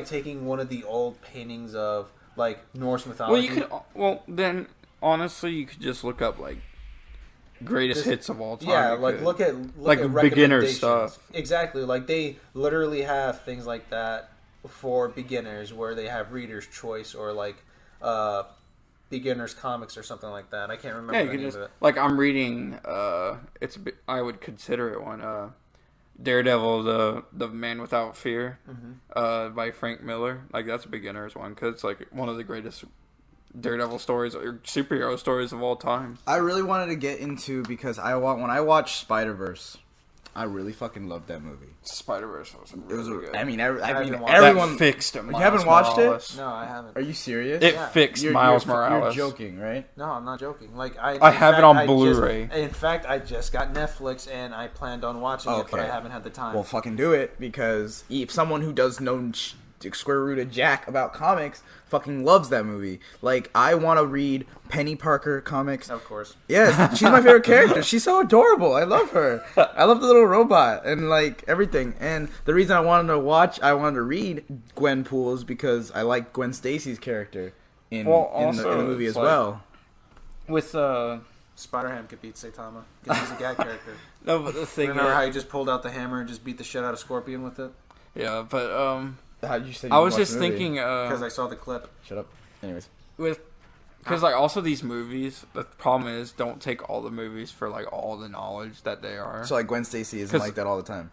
taking one of the old paintings of like Norse mythology. Then honestly, you could just look up like greatest hits of all time. Yeah, look at beginner stuff. Exactly, like they literally have things like that for beginners where they have reader's choice or like beginners comics or something like that. I can't remember the name of it. Like, I'm reading I would consider it one Daredevil, the Man Without Fear, by Frank Miller. Like, that's a beginner's one because it's like one of the greatest Daredevil stories or superhero stories of all time. I really wanted to get into because when I watched Spider-Verse, I really fucking loved that movie. Spider-Verse was really good. I mean, everyone that fixed him. You haven't watched it? No, I haven't. Are you serious? It fixed Miles Morales. You're joking, right? No, I'm not joking. Like I have it on Blu-ray. In fact, I just got Netflix and I planned on watching it, but I haven't had the time. Well, fucking do it because if someone who does know square root of jack about comics fucking loves that movie. Like, I want to read Penny Parker comics. Of course. Yes, she's my favorite character. She's so adorable. I love her. I love the little robot and like everything. And the reason I wanted to read Gwenpool is because I like Gwen Stacy's character in the movie as well. With Spider-Ham could beat Saitama because he's a gag character. No, but the thing. Remember how he just pulled out the hammer and just beat the shit out of Scorpion with it? Yeah, but How'd you say? I was just thinking because I saw the clip. Shut up. Anyways, because like also these movies, the problem is don't take all the movies for like all the knowledge that they are. So like Gwen Stacy isn't like that all the time.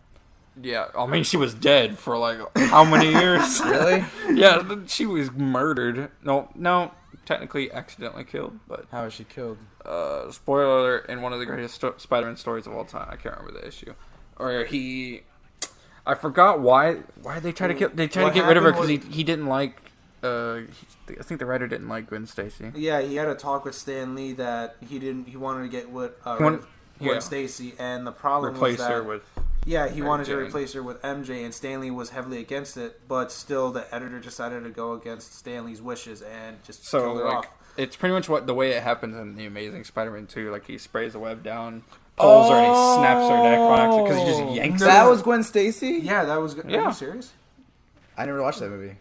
Yeah, I mean she was dead for like how many years? Really? Yeah, she was murdered. No, technically accidentally killed. But how was she killed? Spoiler alert! In one of the greatest Spider-Man stories of all time. I can't remember the issue. Or I forgot why they tried to kill. They tried to get rid of her because he didn't like. I think the writer didn't like Gwen Stacy. Yeah, he had a talk with Stan Lee that he wanted to get with Gwen Stacy, and the problem was that he wanted to replace her with MJ, and Stan Lee was heavily against it. But still, the editor decided to go against Stan Lee's wishes and just kill her off. It's pretty much the way it happens in the Amazing Spider-Man 2. Like, he sprays the web down, pulls her, and he snaps her neck on accident because he just yanks her. That was Gwen Stacy? Yeah, that was. Are you serious? I never watched that movie.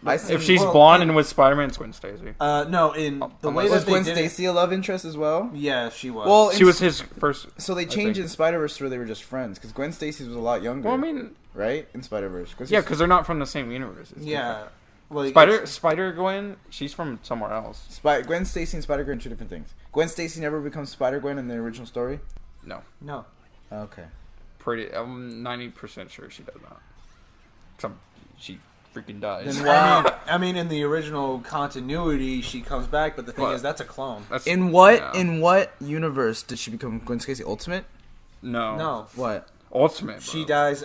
If she's blonde and with Spider-Man, it's Gwen Stacy. No, in the way that was Gwen Stacy a love interest as well? Yeah, she was. Well, she was his first. So they changed in Spider-Verse where they were just friends because Gwen Stacy was a lot younger. Well, I mean, right in Spider-Verse. Yeah, because they're not from the same universe. Yeah. Like Spider Gwen, she's from somewhere else. Gwen Stacy and Spider Gwen, two different things. Gwen Stacy never becomes Spider Gwen in the original story. No. Okay. I'm 90% sure she does not. She freaking dies. Then I mean, in the original continuity, she comes back, but the thing is, that's a clone. In what universe did she become Gwen Stacy? Ultimate? No. What? Ultimate. Bro. She dies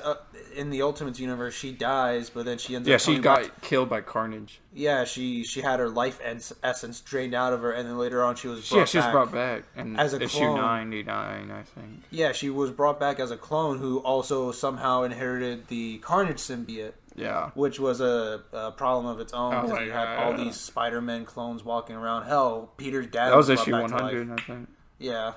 in the Ultimates universe. She dies, but then she ends up. Yeah, she got killed by Carnage. Yeah, she had her life essence drained out of her, and then later on she was brought back. She was brought back and as a issue clone. 99, I think. Yeah, she was brought back as a clone who also somehow inherited the Carnage symbiote. Yeah. Which was a problem of its own because you had all these Spider-Man clones walking around. Hell, Peter's dad. That was brought issue back to 100, life. I think. Yeah.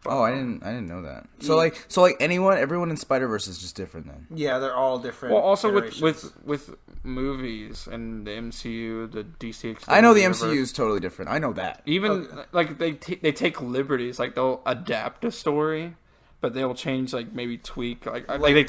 Oh, I didn't know that. So everyone in Spider-Verse is just different then. Yeah, they're all different. Well, also with movies and the MCU, the DC. I know the universe, MCU is totally different. I know that. Even like they take liberties, like they'll adapt a story, but they'll change like tweak like they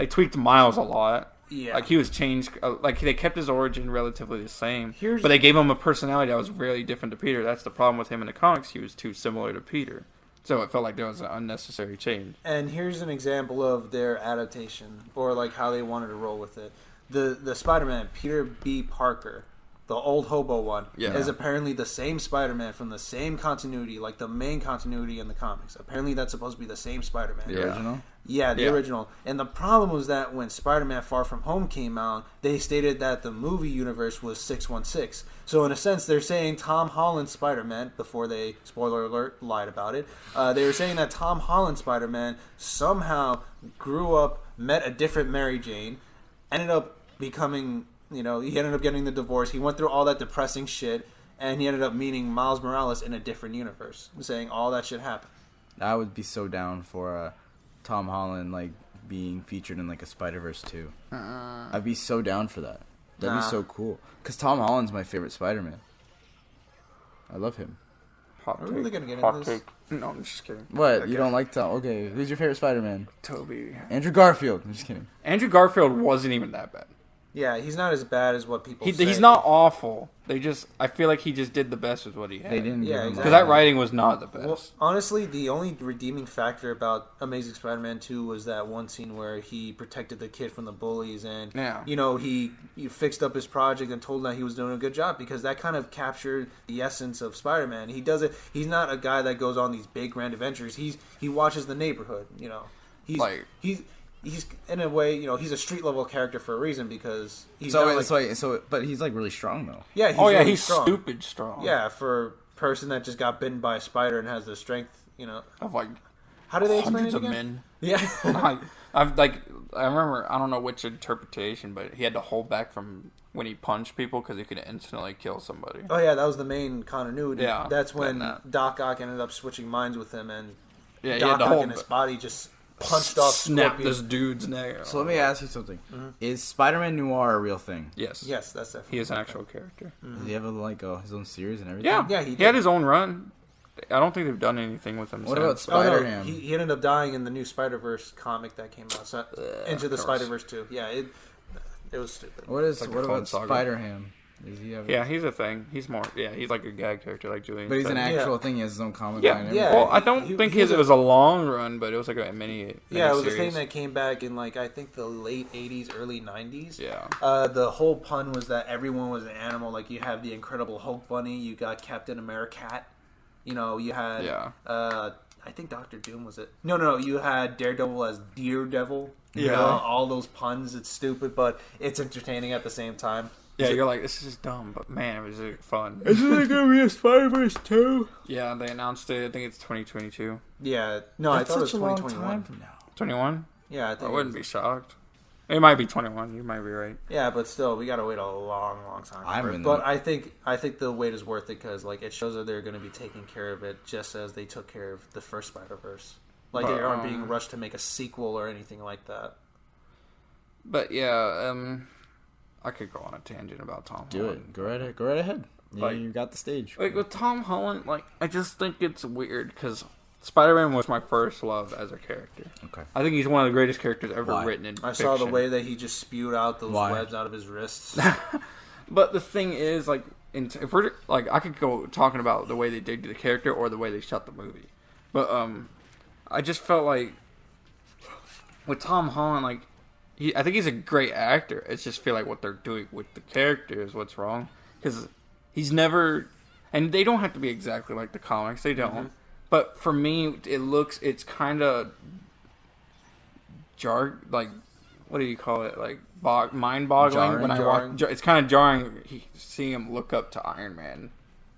tweaked Miles a lot. Yeah. Like he was changed. Like they kept his origin relatively the same, Here's- but they gave him a personality that was really different to Peter. That's the problem with him in the comics. He was too similar to Peter, so it felt like there was an unnecessary change. And here's an example of their adaptation, or like how they wanted to roll with it. The Spider-Man, Peter B. Parker, the old hobo one, is apparently the same Spider-Man from the same continuity, like the main continuity in the comics. Apparently that's supposed to be the same Spider-Man. The original? Yeah, the original. And the problem was that when Spider-Man Far From Home came out, they stated that the movie universe was 616. So in a sense, they're saying Tom Holland's Spider-Man, before they, spoiler alert, lied about it. They were saying that Tom Holland's Spider-Man somehow grew up, met a different Mary Jane, ended up becoming, he ended up getting the divorce. He went through all that depressing shit, and he ended up meeting Miles Morales in a different universe, saying all that shit happened. I would be so down for Tom Holland being featured in like a Spider-Verse 2. I'd be so down for that. That'd be so cool. Because Tom Holland's my favorite Spider-Man. I love him. Are we really gonna get into this? No, I'm just kidding. What? You don't like Tom? Okay, who's your favorite Spider-Man? Toby. Andrew Garfield. I'm just kidding. Andrew Garfield wasn't even that bad. Yeah, he's not as bad as what people say. He's not awful. I feel like he just did the best with what he had. They didn't. Yeah, give him Because that writing was not the best. Well, honestly, the only redeeming factor about Amazing Spider-Man 2 was that one scene where he protected the kid from the bullies, and he fixed up his project and told him that he was doing a good job, because that kind of captured the essence of Spider-Man. He does it. He's not a guy that goes on these big grand adventures. He watches the neighborhood. He's in a way, he's a street level character for a reason, because he's but he's like really strong though. Yeah, he's strong. stupid strong. Yeah, for a person that just got bitten by a spider and has the strength, of like how do they explain it hundreds of again? men. Yeah. I remember, I don't know which interpretation, but he had to hold back from when he punched people because he could instantly kill somebody. Oh yeah, that was the main continuity. Yeah, that's when Doc Ock ended up switching minds with him, and he Doc had to Ock hold in his body just punched off snapped Scorpion. this dude's neck. So let me ask you something: Is Spider-Man Noir a real thing? Yes. Yes, that's definitely. He is an actual character. Does he have his own series and everything? Yeah, he had his own run. I don't think they've done anything with him. What since. about Spider-Ham? He ended up dying in the new Spider-Verse comic that came out. So, Into the Spider-Verse 2. Yeah, it was stupid. What about Saga. Spider-Ham? Does he have? Yeah, he's a thing. He's more. Yeah, he's like a gag character, like Julian. But he's said. an actual thing. He has his own comic Yeah, line. and yeah. everything. Well, I don't think it was a long run, but it was like a mini. Yeah, it was a series. thing that came back in I think the late '80s, early '90s. Yeah. The whole pun was that everyone was an animal. Like you have the Incredible Hulk bunny, you got Captain America, you had. Yeah. I think Doctor Doom was it. No, you had Daredevil as Deer Devil. Yeah. All those puns. It's stupid, but it's entertaining at the same time. Yeah, you're like, this is dumb, but man, it was fun. Isn't there gonna be a Spider-Verse 2? Yeah, they announced it. I think it's 2022. Yeah, no, That's I thought it was such a long 2021. time from now. 21? Yeah, I think I wouldn't be shocked. It might be 21. You might be right. Yeah, but still, we gotta wait a long, long time. For it. But I think the wait is worth it because it shows that they're gonna be taking care of it just as they took care of the first Spider-Verse. They aren't being rushed to make a sequel or anything like that. But yeah, I could go on a tangent about Tom Holland. Do it. Go right ahead. You got the stage. Like with Tom Holland, I just think it's weird because Spider-Man was my first love as a character. Okay. I think he's one of the greatest characters ever written in fiction. I saw the way that he just spewed out those webs out of his wrists. But the thing is, like, if we're like, I could go talking about the way they did the character or the way they shot the movie. But I just felt like with Tom Holland, like, I think he's a great actor. It's just feel like what they're doing with the character is what's wrong, because he's never, and they don't have to be exactly like the comics. They don't. Mm-hmm. But for me, it's kind of like, what do you call it? Like mind-boggling when I watch. It's kind of jarring seeing him look up to Iron Man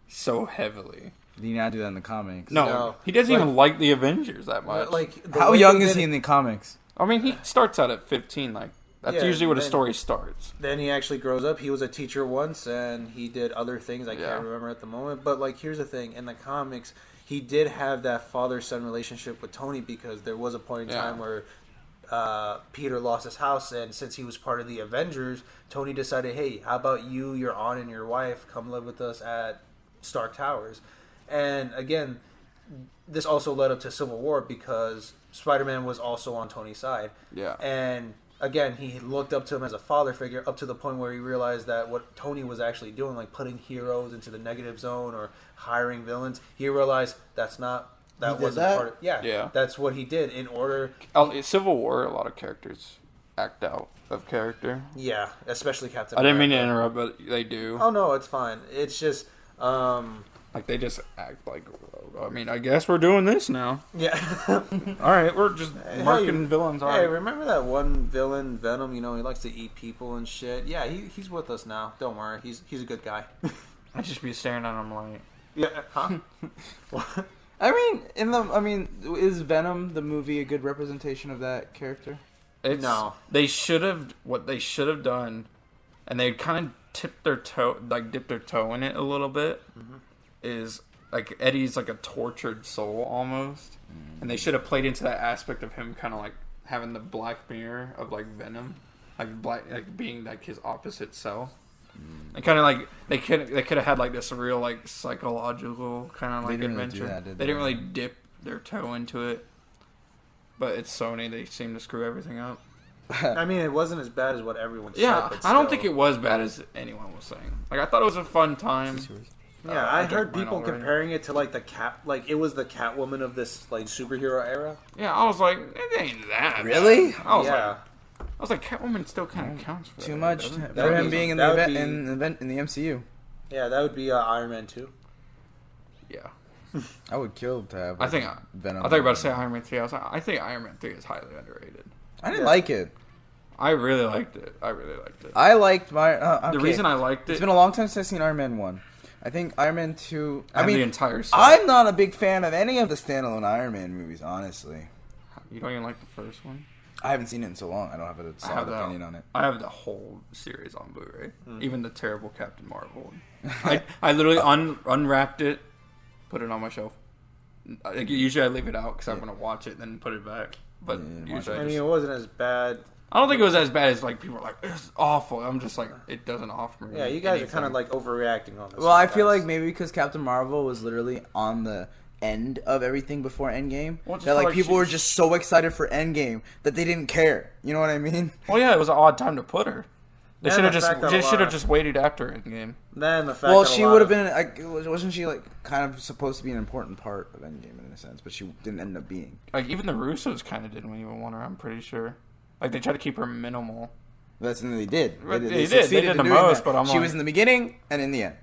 so heavily. Did he not do that in the comics? No. He doesn't even like the Avengers that much. Like, how young is he in the comics? I mean, he starts out at 15. Like, that's usually where the story starts. Then he actually grows up. He was a teacher once, and he did other things I can't remember at the moment. But, like, here's the thing. In the comics, he did have that father-son relationship with Tony, because there was a point in time where Peter lost his house, and since he was part of the Avengers, Tony decided, hey, how about you, your aunt, and your wife come live with us at Stark Towers? And, again, this also led up to Civil War, because Spider-Man was also on Tony's side. Yeah. And again, he looked up to him as a father figure, up to the point where he realized that what Tony was actually doing, like putting heroes into the negative zone or hiring villains, he realized that wasn't part of. Yeah, that's what he did in order. Civil War, a lot of characters act out of character. Yeah, especially Captain America. I didn't mean to interrupt, but they do. Oh no, it's fine. It's just. Like, they just act like, I mean, I guess we're doing this now. Yeah. All right, we're just marking villains. Hey, remember that one villain, Venom? You know, he likes to eat people and shit. Yeah, he's with us now. Don't worry. He's a good guy. I'd just be staring at him like... Yeah, huh? I mean, is Venom, the movie, a good representation of that character? No. What they should have done, and they kind of dipped their toe in it a little bit, is like Eddie's like a tortured soul almost, and they should have played into that aspect of him kind of like having the Black Mirror of like Venom, like being like his opposite self, and kind of like they could have had like this real like psychological kind of like adventure. They didn't really dip their toe into it, but it's Sony. They seem to screw everything up. I mean, it wasn't as bad as what everyone said. Yeah, I don't think it was bad as anyone was saying. Like, I thought it was a fun time. Yeah, I heard people comparing it to like it was the Catwoman of this like superhero era. Yeah, I was like, it ain't that. Really? I was like, Catwoman still kind of counts for too much for him being in the MCU. Yeah, that would be Iron Man 2. Yeah, I would kill to have. Venom. I thought you were about to say Iron Man 3. I think Iron Man 3 is highly underrated. I didn't like it. I really liked it. I liked my. Okay. The reason I liked it. It's been a long time since I've seen Iron Man 1. I think Iron Man 2... the entire set. I'm not a big fan of any of the standalone Iron Man movies, honestly. You don't even like the first one? I haven't seen it in so long. I don't have a solid opinion on it. I have the whole series on Blu-ray. Even the terrible Captain Marvel. I literally unwrapped it, put it on my shelf. Usually I leave it out because I want to watch it, then put it back. But usually it wasn't as bad. I don't think it was as bad as like people are like, it's awful. I'm just like, it doesn't offer me. Yeah, you guys are kind of like overreacting on this. Well, I feel like maybe because Captain Marvel was literally on the end of everything before Endgame, that like people were just so excited for Endgame that they didn't care. You know what I mean? Well, yeah, it was an odd time to put her. They should have just waited after Endgame. Then the fact well, she would have been like, wasn't she like kind of supposed to be an important part of Endgame in a sense, but she didn't end up being. Like even the Russos kind of didn't even want her. I'm pretty sure. Like, they tried to keep her minimal. That's something they did. They did the most, but she was in the beginning and in the end.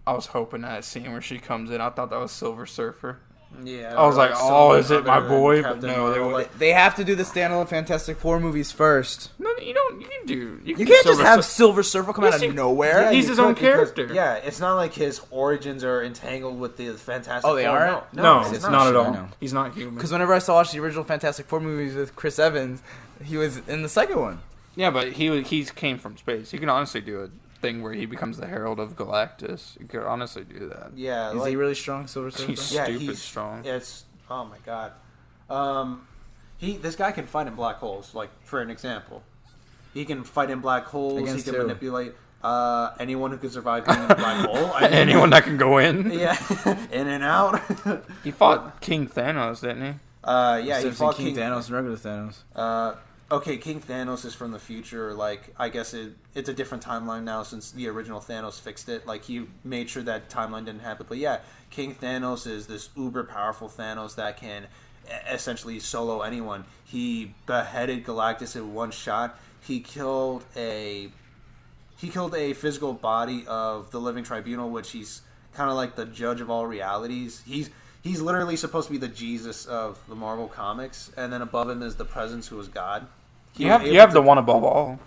I was hoping that scene where she comes in, I thought that was Silver Surfer. Yeah. I was like, oh, is it my boy? But no, they have to do the standalone Fantastic Four movies first. No, you don't. You can do. You can't just have Silver Surfer come out of nowhere. Yeah, he's his own character. Yeah, it's not like his origins are entangled with the Fantastic Four. Oh, they aren't? No, it's not at all. He's not human. Because whenever I watched the original Fantastic Four movies with Chris Evans, he was in the second one. Yeah, but he came from space. He can honestly do a thing where he becomes the Herald of Galactus. He could honestly do that. Yeah. Is he really strong, Silver Surfer? He's stupid strong. Oh my god. This guy can fight in black holes, like for an example. He can fight in black holes, he can manipulate Anyone who could survive being in a black hole. Anyone that can go in. Yeah, in and out. He fought King Thanos, didn't he? Yeah, he fought King Thanos and regular Thanos. Okay, King Thanos is from the future. Like, I guess it's a different timeline now since the original Thanos fixed it. Like, he made sure that timeline didn't happen. But yeah, King Thanos is this uber powerful Thanos that can essentially solo anyone. He beheaded Galactus in one shot. He killed a physical body of the Living Tribunal, which he's kind of like the judge of all realities. He's literally supposed to be the Jesus of the Marvel comics, and then above him is the Presence, who is God. You have the one above all.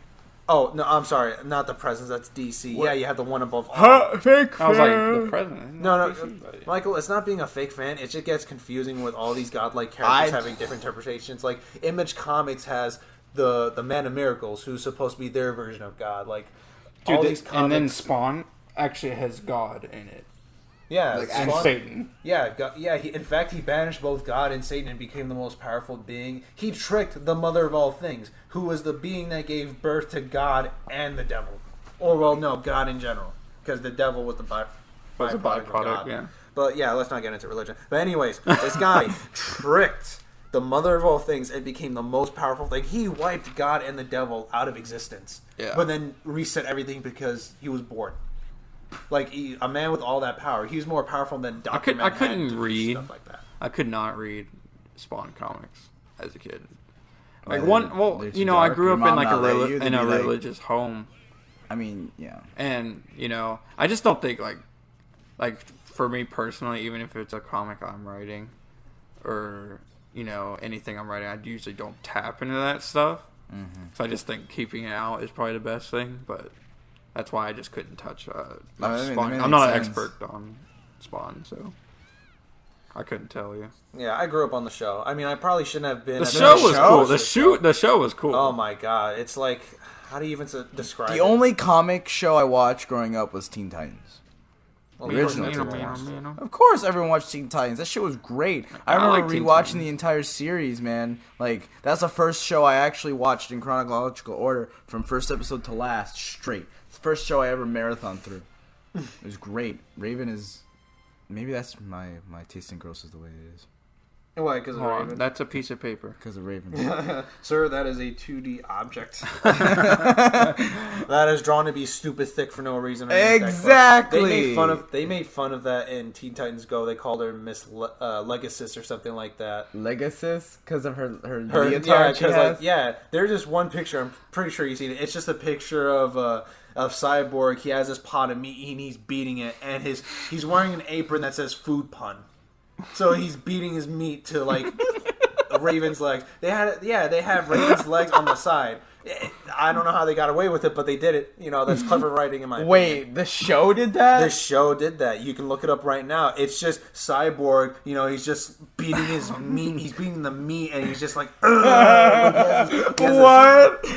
Oh no, I'm sorry, not the Presence. That's DC. What? Yeah, you have the one above all. Fake. I was like the President. No, DC, Michael, it's not being a fake fan. It just gets confusing with all these godlike characters having different interpretations. Like Image Comics has the Man of Miracles, who's supposed to be their version of God. Like all these comics, and then Spawn actually has God in it. Yeah, like, and Satan. Yeah, God, yeah. In fact, he banished both God and Satan and became the most powerful being. He tricked the mother of all things, who was the being that gave birth to God and the devil. Or, well, no, God in general, because the devil was the byproduct of God. Yeah. But yeah, let's not get into religion. But anyways, this guy tricked the mother of all things and became the most powerful thing. He wiped God and the devil out of existence. Yeah. But then reset everything because he was bored. Like a man with all that power, he was more powerful than Dr. Manhattan. I couldn't read stuff like that. I could not read Spawn comics as a kid. Like I grew up in like a religious home. I mean, yeah. And I just don't think like for me personally, even if it's a comic I'm writing, or anything I'm writing, I usually don't tap into that stuff. Mm-hmm. So I just think keeping it out is probably the best thing, but. That's why I just couldn't touch Spawn. I'm not an expert on Spawn, so I couldn't tell you. Yeah, I grew up on the show. I mean, I probably shouldn't have been. The show was cool. The show was cool. Oh my god, it's like, how do you even describe it? The only comic show I watched growing up was Teen Titans. Well, original. Of course, everyone watched Teen Titans. That shit was great. I remember rewatching the entire series, man. Like, that's the first show I actually watched in chronological order, from first episode to last, straight. First show I ever marathon through. It was great. Raven is... Maybe that's my taste in gross is the way it is. Why? Because of Raven? That's a piece of paper. Because of Raven. Sir, that is a 2D object. That is drawn to be stupid thick for no reason. Exactly. They made fun of that in Teen Titans Go. They called her Miss Legacy or something like that. Legacy? Because of her leotard there's just one picture. I'm pretty sure you've seen it. It's just a picture of Cyborg. He has this pot of meat and he's beating it, and he's wearing an apron that says food pun. So he's beating his meat to like Raven's legs. They had Raven's legs on the side. I don't know how they got away with it, but they did it. That's clever writing in my opinion. Wait, the show did that? The show did that. You can look it up right now. It's just Cyborg. He's just beating his meat. He's beating the meat, and he's just like, what?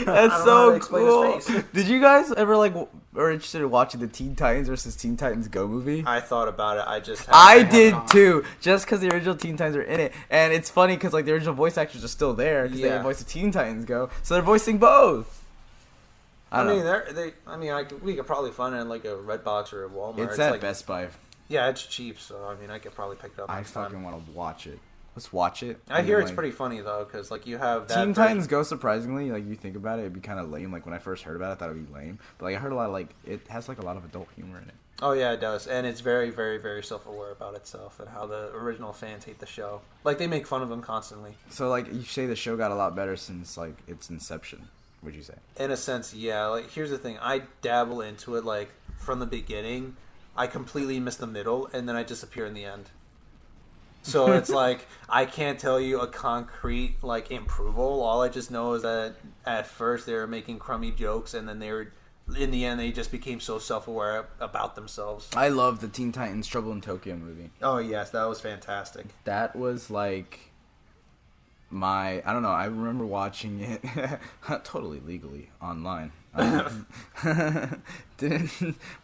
That's so cool. Did you guys ever are interested in watching the Teen Titans versus Teen Titans Go movie? I thought about it. I did too, just because the original Teen Titans are in it, and it's funny because the original voice actors are still there because they voiced the Teen Titans Go, so they're voicing both. We could probably find it in like a Redbox or a Walmart. It's at Best Buy. Yeah, it's cheap, so I could probably pick it up. I fucking want to watch it. Let's watch it. I hear it's pretty funny though, because you have that Teen Titans Go. Surprisingly, you think about it, it'd be kind of lame. When I first heard about it, I thought it'd be lame. But I heard a lot of it has a lot of adult humor in it. Oh yeah, it does, and it's very, very, very self-aware about itself and how the original fans hate the show. They make fun of them constantly. So you say the show got a lot better since its inception. Would you say? In a sense, yeah. Here's the thing: I dabble into it from the beginning. I completely miss the middle, and then I disappear in the end. So it's I can't tell you a concrete improval. All I just know is that at first they were making crummy jokes, and then in the end they just became so self-aware about themselves. I love the Teen Titans Trouble in Tokyo movie. Oh yes, that was fantastic. That was I don't know. I remember watching it totally legally online.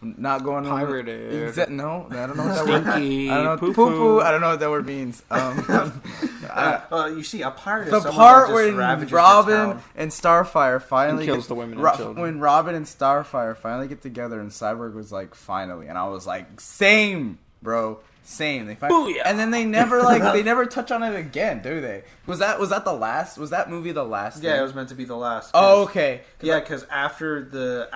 Not going on pirated. No, I don't know what that word. Stinky. I don't know. Poo-poo. I don't know what that word means. You see, a pirate is The someone part that when just ravages the Robin town. and Starfire finally And kills the women and children. When Robin and Starfire finally get together, and Cyborg was like, "Finally," and I was like, "Same, bro." Same. Booyah. And then they never touch on it again, do they? Was that the last? Was that movie the last? Yeah, thing? it was meant to be the last. Oh, okay. Yeah, because after the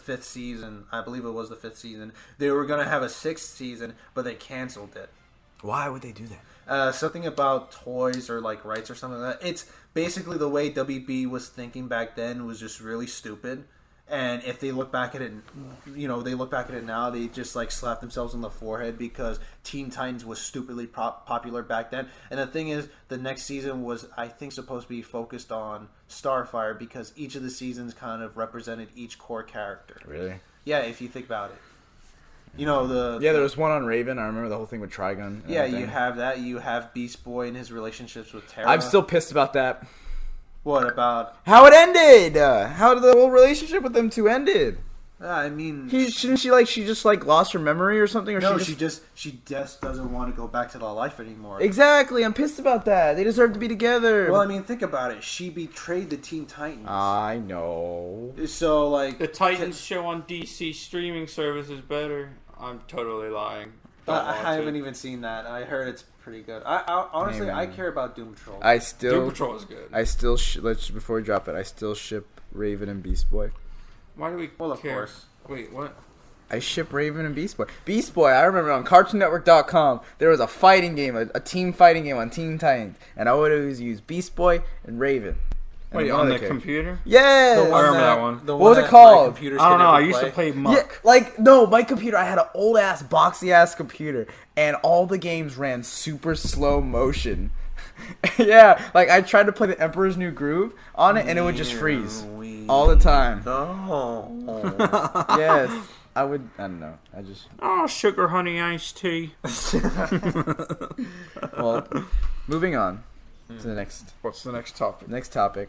fifth season, I believe it was the fifth season, they were gonna have a sixth season, but they canceled it. Why would they do that? Something about toys or like rights or something like that. It's basically the way WB was thinking back then was just really stupid. And if they look back at it, now, they just like slap themselves on the forehead because Teen Titans was stupidly popular back then. And the thing is, the next season was, I think, supposed to be focused on Starfire because each of the seasons kind of represented each core character. Really? Yeah, if you think about it. There was one on Raven. I remember the whole thing with Trigun. Yeah, everything. You have that. You have Beast Boy and his relationships with Terra. I'm still pissed about that. What about how it ended? How the whole relationship with them two ended? I mean, she just like lost her memory or something, or no, she just doesn't want to go back to the life anymore. Exactly, I'm pissed about that. They deserve to be together. Well, I mean, think about it. She betrayed the Teen Titans. I know. So like the Titans show on DC streaming service is better. I'm totally lying. I haven't even seen that. I heard it's pretty good. I honestly, I care about Doom Patrol. Doom Patrol is good. I still before we drop it, I still ship Raven and Beast Boy. Why do we? Well, of course. Wait, what? I ship Raven and Beast Boy. Beast Boy, I remember on CartoonNetwork.com, there was a fighting game, a team fighting game on Teen Titans, and I would always use Beast Boy and Raven. Wait, on the computer? Yeah, I remember that one. What was it called? I don't know. I used to play Muck. Yeah, my computer, I had an old ass, boxy ass computer, and all the games ran super slow motion. Yeah, like I tried to play the Emperor's New Groove on it, and it would just freeze all the time. No. Yes, I don't know. Sugar honey iced tea. Well, moving on to the next. What's the next topic? Next topic.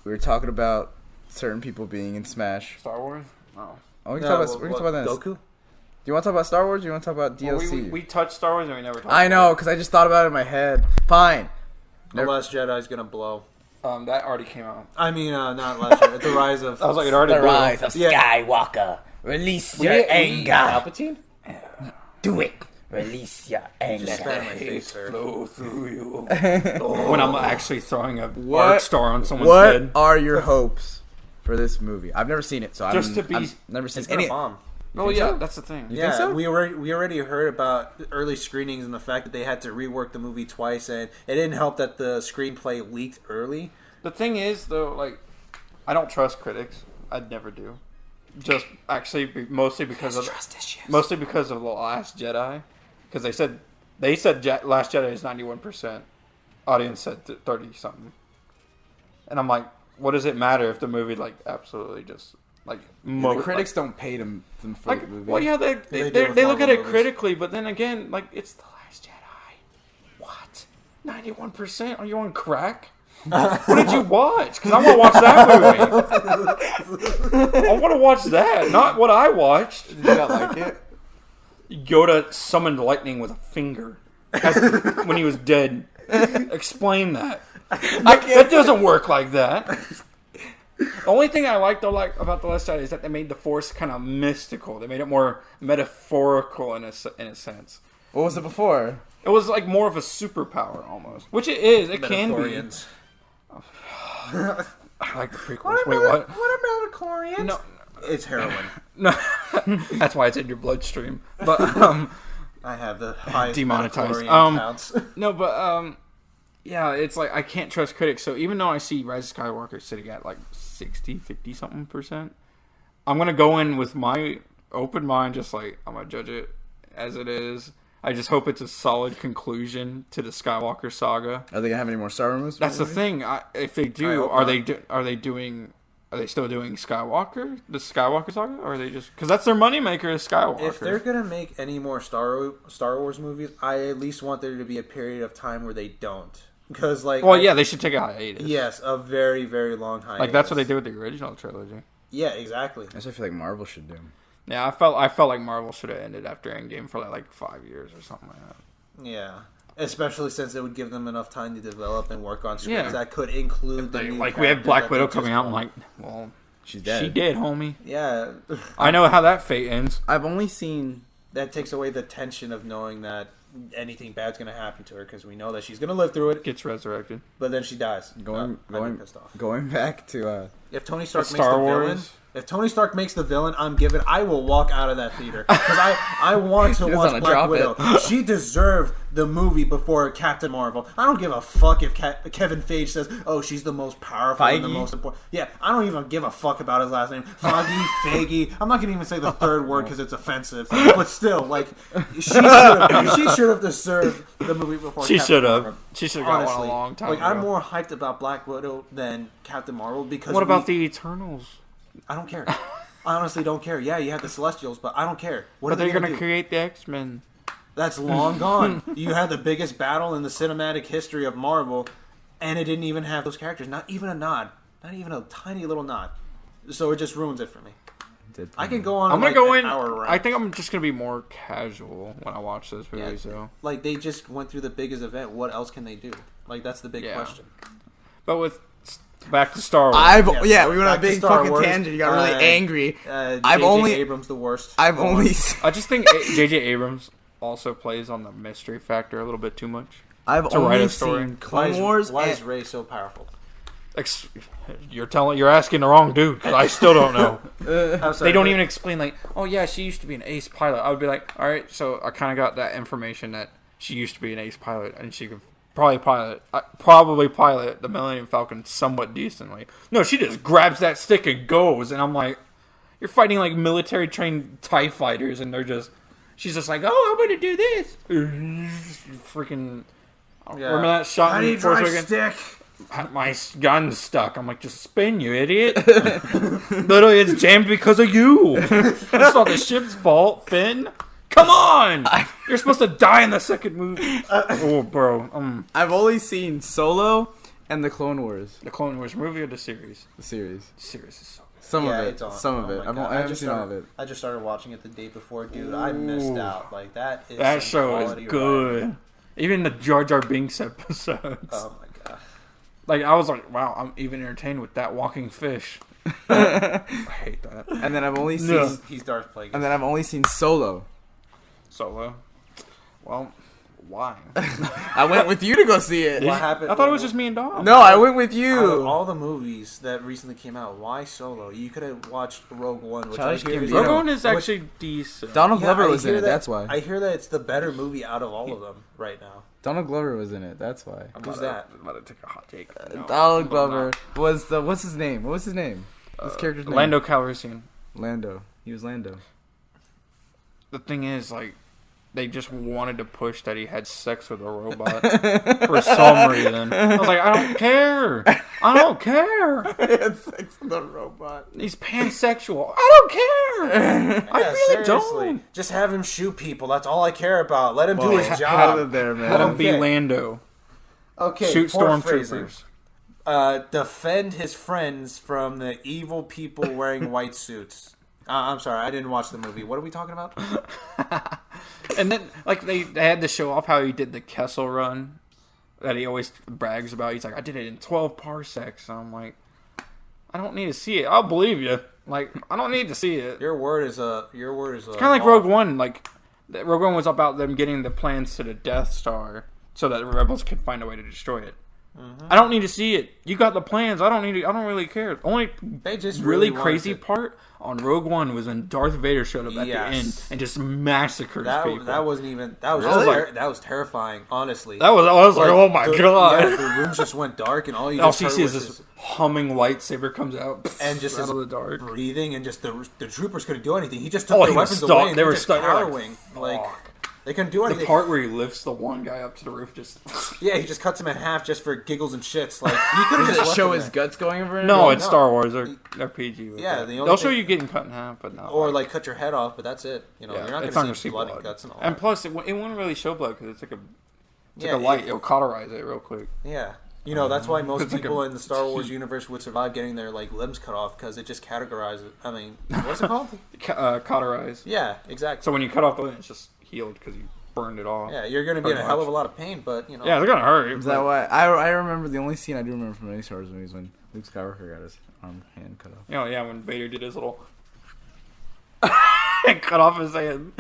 We were talking about certain people being in Smash. Star Wars? Oh. We can talk about that. Goku? Do you want to talk about Star Wars or do you want to talk about DLC? Well, we touched Star Wars and we never talked about I know, because I just thought about it in my head. Fine. The Last Jedi's gonna blow. That already came out. I mean, not Last Jedi. The Rise of... I was like, it already blew. The Rise of Skywalker. Release your anger. Palpatine? Do it. Release your anger. Just spat in my face, sir. Flow through you. When I'm actually throwing a arc star on someone's what head. What are your hopes for this movie? I've never seen it, so I've never seen it's any. It's bomb. Oh yeah, that's the thing. You think so? we already heard about early screenings and the fact that they had to rework the movie twice, and it didn't help that the screenplay leaked early. The thing is, though, like, I don't trust critics. I'd never do. Just actually, mostly because of the Last Jedi. Because they said Last Jedi is 91%. Audience said 30 something. And I'm like, what does it matter if the movie absolutely just the critics don't pay them for the movie. Well, yeah, they look at it critically, but then again, it's the Last Jedi. What? 91%? Are you on crack? What did you watch? Because I want to watch that movie. I want to watch that, not what I watched. Did you not like it? Yoda summoned lightning with a finger when he was dead. Explain that. That doesn't work like that. The only thing I liked about The Last Jedi is that they made the Force kind of mystical. They made it more metaphorical in a sense. What was it before? It was more of a superpower almost, which it is. It can be. I like the prequels. Wait, what? What about Chlorians? No. It's heroin. No, that's why it's in your bloodstream. But I have the highest demonetized counts. No, but yeah, it's I can't trust critics. So even though I see Rise of Skywalker sitting at 60, 50 something %, I'm gonna go in with my open mind, just I'm gonna judge it as it is. I just hope it's a solid conclusion to the Skywalker saga. Are they gonna have any more Star Wars movies? That's the thing. If they do, are they doing Are they still doing Skywalker? The Skywalker saga? Or are they just... Because that's their moneymaker is Skywalker. If they're going to make any more Star Wars movies, I at least want there to be a period of time where they don't. Because, like... Well, yeah, they should take a hiatus. Yes, a very, very long hiatus. Like, that's what they did with the original trilogy. Yeah, exactly. That's what I feel like Marvel should do. Yeah, I felt like Marvel should have ended after Endgame for like 5 years or something like that. Yeah. Especially since it would give them enough time to develop and work on scripts that could include the new like we have Black Widow coming out. I'm like, well, she's dead. She did, homie. Yeah. I know how that fate ends. I've only seen... That takes away the tension of knowing that anything bad's going to happen to her because we know that she's going to live through it. Gets resurrected. But then she dies. Going back to... If Tony Stark makes Star the Wars. villain... If Tony Stark makes the villain, I will walk out of that theater. Because I want to watch Black Widow. She deserved the movie before Captain Marvel. I don't give a fuck if Kevin Feige says, oh, she's the most powerful and the most important. Yeah, I don't even give a fuck about his last name. Foggy, Feige. I'm not going to even say the third word because it's offensive. But still, like, she should have deserved the movie before Captain Marvel. She should have got one a long time ago. I'm more hyped about Black Widow than Captain Marvel because... What about the Eternals? I don't care. I honestly don't care. Yeah, you have the Celestials, but I don't care. What but are they going to create the X-Men. That's long gone. You had the biggest battle in the cinematic history of Marvel, and it didn't even have those characters. Not even a nod. Not even a tiny little nod. So it just ruins it for me. I can go on. I'm gonna go in. Hour I think I'm just gonna be more casual when I watch this movie. So, like, they just went through the biggest event. What else can they do? Like, that's the big question. But with back to Star Wars. We went on a big fucking tangent. You got really angry. J.J. Abrams the worst. I just think J.J. Abrams also plays on the mystery factor a little bit too much. I've only seen Clone Wars. Why is Rey so powerful? You're asking the wrong dude because I still don't know. They don't even explain, like, oh yeah, she used to be an ace pilot. I would be like, all right, so I kind of got that information that she used to be an ace pilot and she could probably pilot the Millennium Falcon somewhat decently. No, she just grabs that stick and goes, and I'm like, you're fighting like military trained TIE fighters, and she's just like, oh, I'm gonna do this. Freaking, remember that shot? How do you drive stick? My gun's stuck. I'm like, just spin, you idiot. Literally, it's jammed because of you. It's not the ship's fault, Finn. Come on! You're supposed to die in the second movie. Oh, bro. I've only seen Solo and the Clone Wars. The Clone Wars movie or the series? The series. The series is so good. Some of it. I haven't seen all of it. I just started watching it the day before, dude. I missed out. Like, that show is good. Writing. Even the Jar Jar Binks episodes. Oh, my God. Like, I was like, wow, I'm even entertained with that walking fish. I hate that. And then I've only seen... He's Darth Plagueis. And then I've only seen Solo. Well, why? I went with you to go see it. What happened? I thought it was just me and Dom. No, I went with you. Out of all the movies that recently came out, why Solo? You could have watched Rogue One, which Rogue One is actually decent. Donald Glover was in it. That's why. I hear that it's the better movie out of all of them right now. Donald Glover was in it. That's why. Who's that? I'm about to take a hot take. No, Donald Glover was the... What's his name? What was his name? This character's name? Lando Calrissian. Lando. He was Lando. The thing is, like, they just wanted to push that he had sex with a robot for some reason. I was like, I don't care. I don't care. He had sex with a robot. He's pansexual. I don't care. I really don't. Just have him shoot people. That's all I care about. Let him do his job. Let him be Lando. Okay. Shoot stormtroopers. Defend his friends from the evil people wearing white suits. I'm sorry, I didn't watch the movie. What are we talking about? And then, like, they had to show off how he did the Kessel Run that he always brags about. He's like, I did it in 12 parsecs. And I'm like, I don't need to see it. I'll believe you. Like, I don't need to see it. Your word is a. It's kind of like Rogue One. Like, Rogue One was about them getting the plans to the Death Star so that the rebels could find a way to destroy it. Mm-hmm. I don't need to see it. You got the plans. I don't really care. The only really crazy part on Rogue One was when Darth Vader showed up at the end and just massacred people. That wasn't even. That was terrifying. Honestly, I was like, oh my god! Yeah, the room just went dark, and all you see is this humming lightsaber comes out and just out of the dark, breathing, and just the troopers couldn't do anything. He just took their weapons away. And they were cowering. Like They couldn't do anything. The part where he lifts the one guy up to the roof, just yeah, he just cuts him in half just for giggles and shits. Like he could have just show his guts going over. No, it's Star Wars. They're PG. Yeah, they'll show you getting cut in half, but not. Or like cut your head off, but that's it. You know, you're not going to see blood and guts and all. And plus, it wouldn't really show blood because it's like a light. It'll cauterize it real quick. Yeah. You know, that's why most people in the Star Wars universe would survive getting their like limbs cut off because it just categorizes. I mean, what's it called? Cauterize. Yeah, exactly. So when you cut off the limb, it's just healed because you burned it off. Yeah, you're going to be in a hell of a lot of pain, but you know. Yeah, they're gonna hurt. Is that why? I remember the only scene I do remember from any Star Wars movies when Luke Skywalker got his hand cut off. Oh yeah, when Vader did his little and cut off his hand,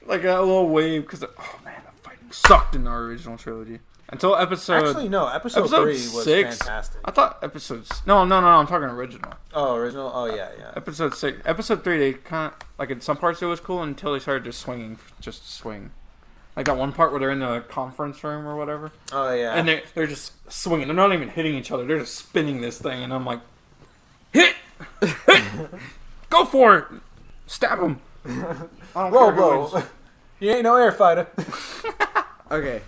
like a little wave because oh man, the fighting sucked in the original trilogy. Until episode 3 was 6, fantastic. I thought no, I'm talking original. Oh, original. Oh yeah. Episode 6, episode 3, they kind of like in some parts it was cool until they started just swing. Like that one part where they're in the conference room or whatever. Oh yeah. And they're just swinging. They're not even hitting each other. They're just spinning this thing, and I'm like, hit, go for it, stab him. Whoa. You ain't no air fighter. Okay.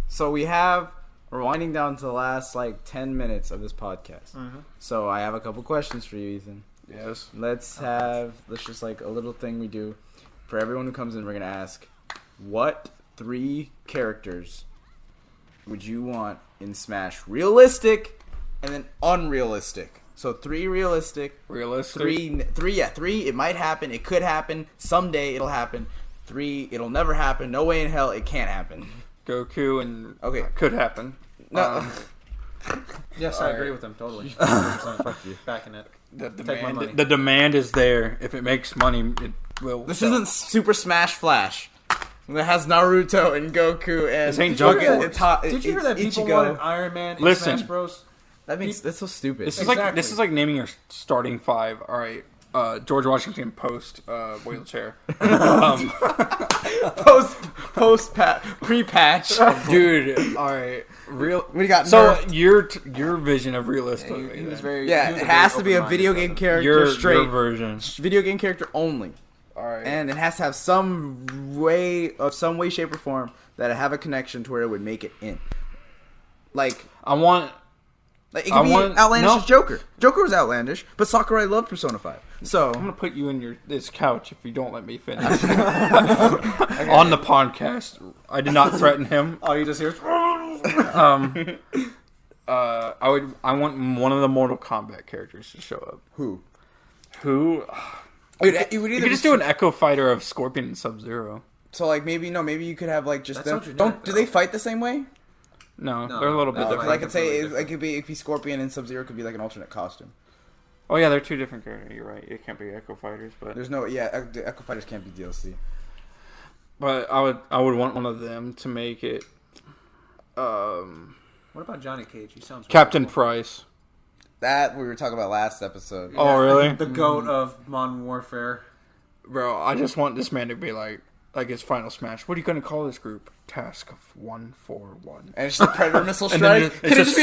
So we're winding down to the last like 10 minutes of this podcast. Mm-hmm. So I have a couple questions for you, Ethan. Yes. Let's just like a little thing we do for everyone who comes in. We're gonna ask, what 3 characters would you want in Smash? Realistic, and then unrealistic. So 3 realistic. 3. Yeah, 3. It might happen. It could happen someday. It'll happen. 3. It'll never happen. No way in hell it can't happen. Goku and could happen. No. Yes, I agree with him totally. Fuck you. Backing it. The demand is there. If it makes money, it will. This isn't Super Smash Flash. It has Naruto and Goku and. This ain't Did you hear that people wanted Iron Man in Smash Bros? That's so stupid. This is like naming your starting 5. All right. George Washington post wheelchair. Pre-patch. Dude, all right. We got so nerfed. Your vision of realistic. He was very. It has to be a video game character. Your version. Video game character only. All right. And it has to have some way, shape, or form that I have a connection to where it would make it in. Like I want. Like, it could be Outlandish's Joker. Joker was outlandish, but Sakurai loved Persona 5. So I'm gonna put you in this couch if you don't let me finish. On the podcast, I did not threaten him. Oh, you just hear? I want one of the Mortal Kombat characters to show up. Who? You could just do an Echo Fighter of Scorpion and Sub-Zero. So like maybe you could have like just them. Do they fight the same way? No, they're a little bit different. I could say it could be Scorpion and Sub-Zero could be like an alternate costume. Oh yeah, they're 2 different characters. You're right. It can't be Echo Fighters, but there's no the Echo Fighters can't be DLC. But I would want one of them to make it. What about Johnny Cage? He sounds Captain Price. That we were talking about last episode. Yeah, oh really? The GOAT of Modern Warfare. Bro, I just want this man to be like his final smash. What are you going to call this group? Task 141. And it's just a Predator missile strike. It's just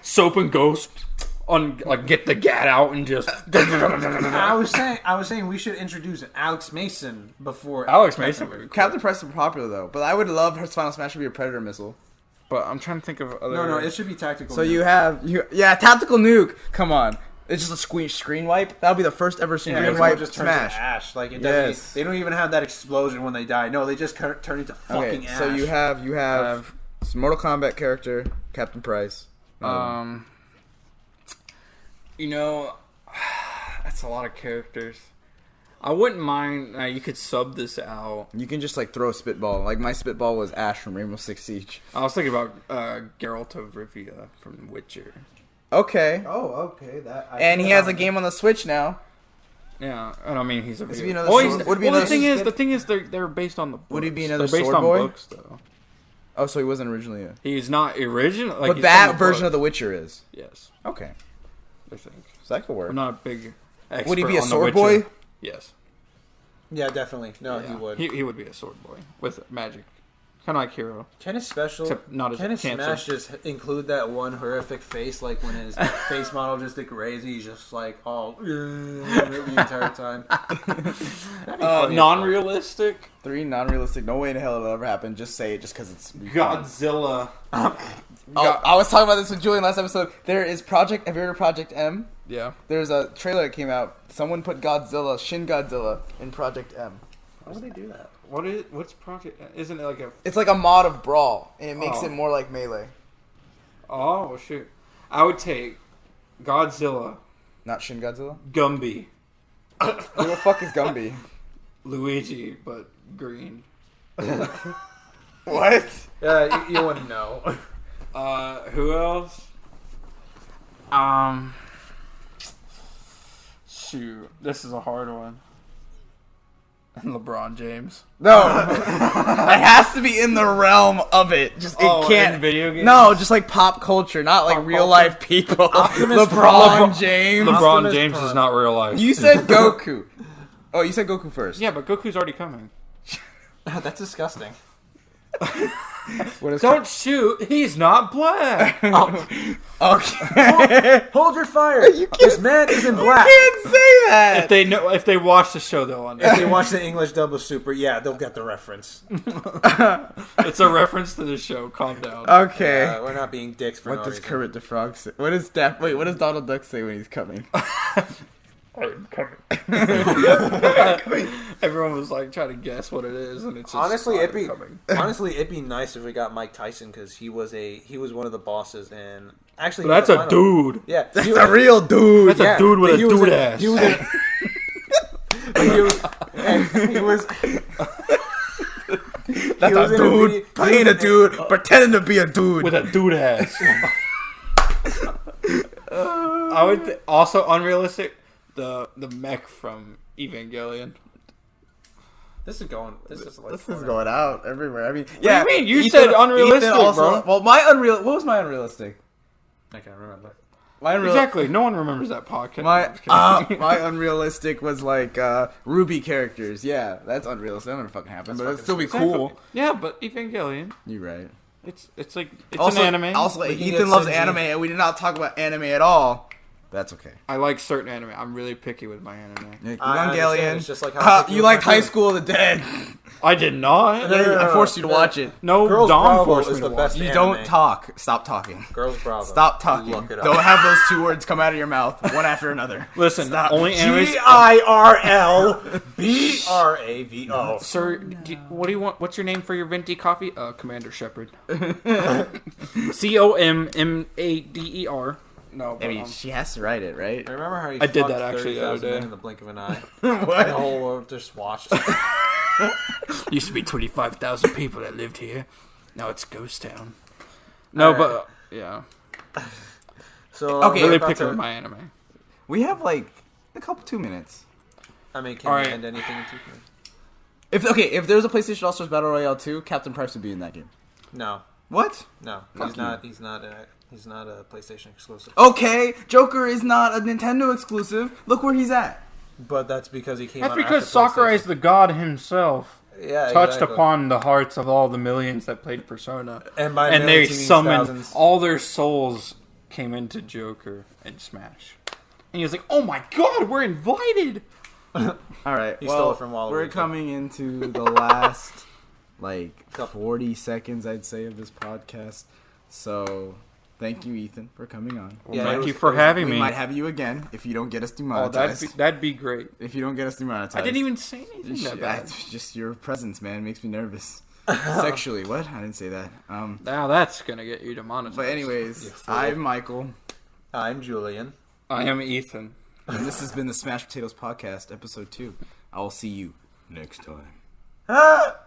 soap and Ghost on get the gat out and just. I was saying we should introduce Alex Mason before. Alex Mason. Cool. Captain Price is popular though, but I would love his final smash to be a Predator missile. But I'm trying to think of other. No, it should be tactical. So nuke. Tactical nuke. Come on. It's just a screen wipe. That'll be the first ever screen wipe just smash. Ash. Like it doesn't. They don't even have that explosion when they die. No, they just turn into fucking ash. So you have some Mortal Kombat character, Captain Price. That's a lot of characters. I wouldn't mind. You could sub this out. You can just throw a spitball. Like my spitball was Ash from Rainbow Six Siege. I was thinking about Geralt of Rivia from Witcher. Okay. Oh, okay. And he has a game on the Switch now. Yeah, and I mean he's a. Would the thing is, they're based on the books. Would he be another They're based sword on boy? books, though. Oh, so he wasn't originally. He's not original. But that version of The Witcher is. Yes. Okay. I think. So that could work. I'm not a big expert. Would he be a on sword The Witcher. boy? Yes. Yeah, definitely. No, he would. He would be a sword boy with magic Kind of like Hero. Can his special, Except not as can his cancer. smash just include that one horrific face, like when his face model just degrades, he's just like, the entire time? Non-realistic. 3 non-realistic. No way in hell it'll ever happen. Just say it just because it's Godzilla. I was talking about this with Julian last episode. There is Project... Have you heard of Project M? Yeah. There's a trailer that came out. Someone put Godzilla, Shin Godzilla, in Project M. Why would they do that? What's Project? Isn't it like a? It's like a mod of Brawl, and it makes it more like Melee. Oh shoot! I would take Godzilla. Not Shin Godzilla. Gumby. Who the fuck is Gumby? Luigi, but green. What? You wouldn't know. Who else? Shoot, this is a hard one. LeBron James. No, it has to be in the realm of it. Just it can't. In video games? No, just like pop culture, not like real life people. LeBron James. LeBron James is not real life. You said Goku. Oh, you said Goku first. Yeah, but Goku's already coming. That's disgusting. Don't shoot. He's not black. Okay. Hold your fire. This man isn't black. You can't say that. If they watch the show, they'll If understand. they watch the English dub of Super, yeah, they'll get the reference. It's a reference to the show. Calm down. Okay. We're not being dicks for What no does reason. Kermit the Frog say? What does Donald Duck say when he's coming? I'm coming. Everyone was like trying to guess what it is, and it's just Honestly, I'm coming. it'd be nice if we got Mike Tyson because he was one of the bosses, and actually, But that's a dude. Yeah, That's a real dude. That's a dude with a he was dude in- ass. He was. He was. That's a dude playing a dude, pretending to be a dude. with a dude ass. I would also unrealistic. The mech from Evangelion. This is going out everywhere. I mean, do you mean? You said unrealistic, bro. Well, what was my unrealistic? I can't remember. Exactly. No one remembers that podcast. My unrealistic was like Ruby characters. Yeah, that's unrealistic. That'll never fucking happen, but it'd still be cool. Yeah, but Evangelion. You're right. It's like it's Also, an anime. Also, We can Ethan get loves Shinji. anime, and we did not talk about anime at all. That's okay. I like certain anime. I'm really picky with my anime. I understand. Evangelion. It's just like how You liked High School of the Dead. I did not. I forced you to watch it. No, Girls Dom Bravo forced is me the to watch. best You anime. don't talk. Stop talking. Girls Bravo. Stop talking. Look it up. Don't have those 2 words come out of your mouth one after another. Listen, Stop. only animes. GIRLBRAVO. Sir, what do you want? What's your name for your venti coffee? Commander Shepard. COMMADER. No, but, I mean, she has to write it, right? Remember how you I did fucked that actually the other 30,000 men day. in the blink of an eye? What? The whole world just watched. Used to be 25,000 people that lived here. Now it's ghost town. No, Alright. but yeah, So Okay, really about picky to- with my anime. We have like a couple 2 minutes. I mean, can All we right. end anything in 2 minutes? If there's a PlayStation All Stars Battle Royale 2, Captain Price would be in that game. No, What? no, Fuck he's not a PlayStation exclusive. Okay, Joker is not a Nintendo exclusive. Look where he's at. But that's because he came. That's out because after Sakurai is PlayStation. the god himself. Yeah, Touched exactly. upon the hearts of all the millions that played Persona, and by and they millions, he means summoned thousands. all their souls came into Joker and Smash. And he was like, "Oh my god, we're invited!" All right. He stole it from Waluigi. We're coming into the last, 40 seconds, I'd say, of this podcast. So, thank you, Ethan, for coming on. Yeah, Thank it you was- for having We me. might have you again if you don't get us Oh, demonetized. that'd be great. If you don't get us demonetized. I didn't even say anything that bad. It's just your presence, man, makes me nervous. Sexually, what? I didn't say that. Now that's gonna get you demonetized. But anyways, You fool. I'm Michael, I'm Julian. I am Ethan. and this has been the Smash Potatoes Podcast, Episode 2. I will see you next time. Ah!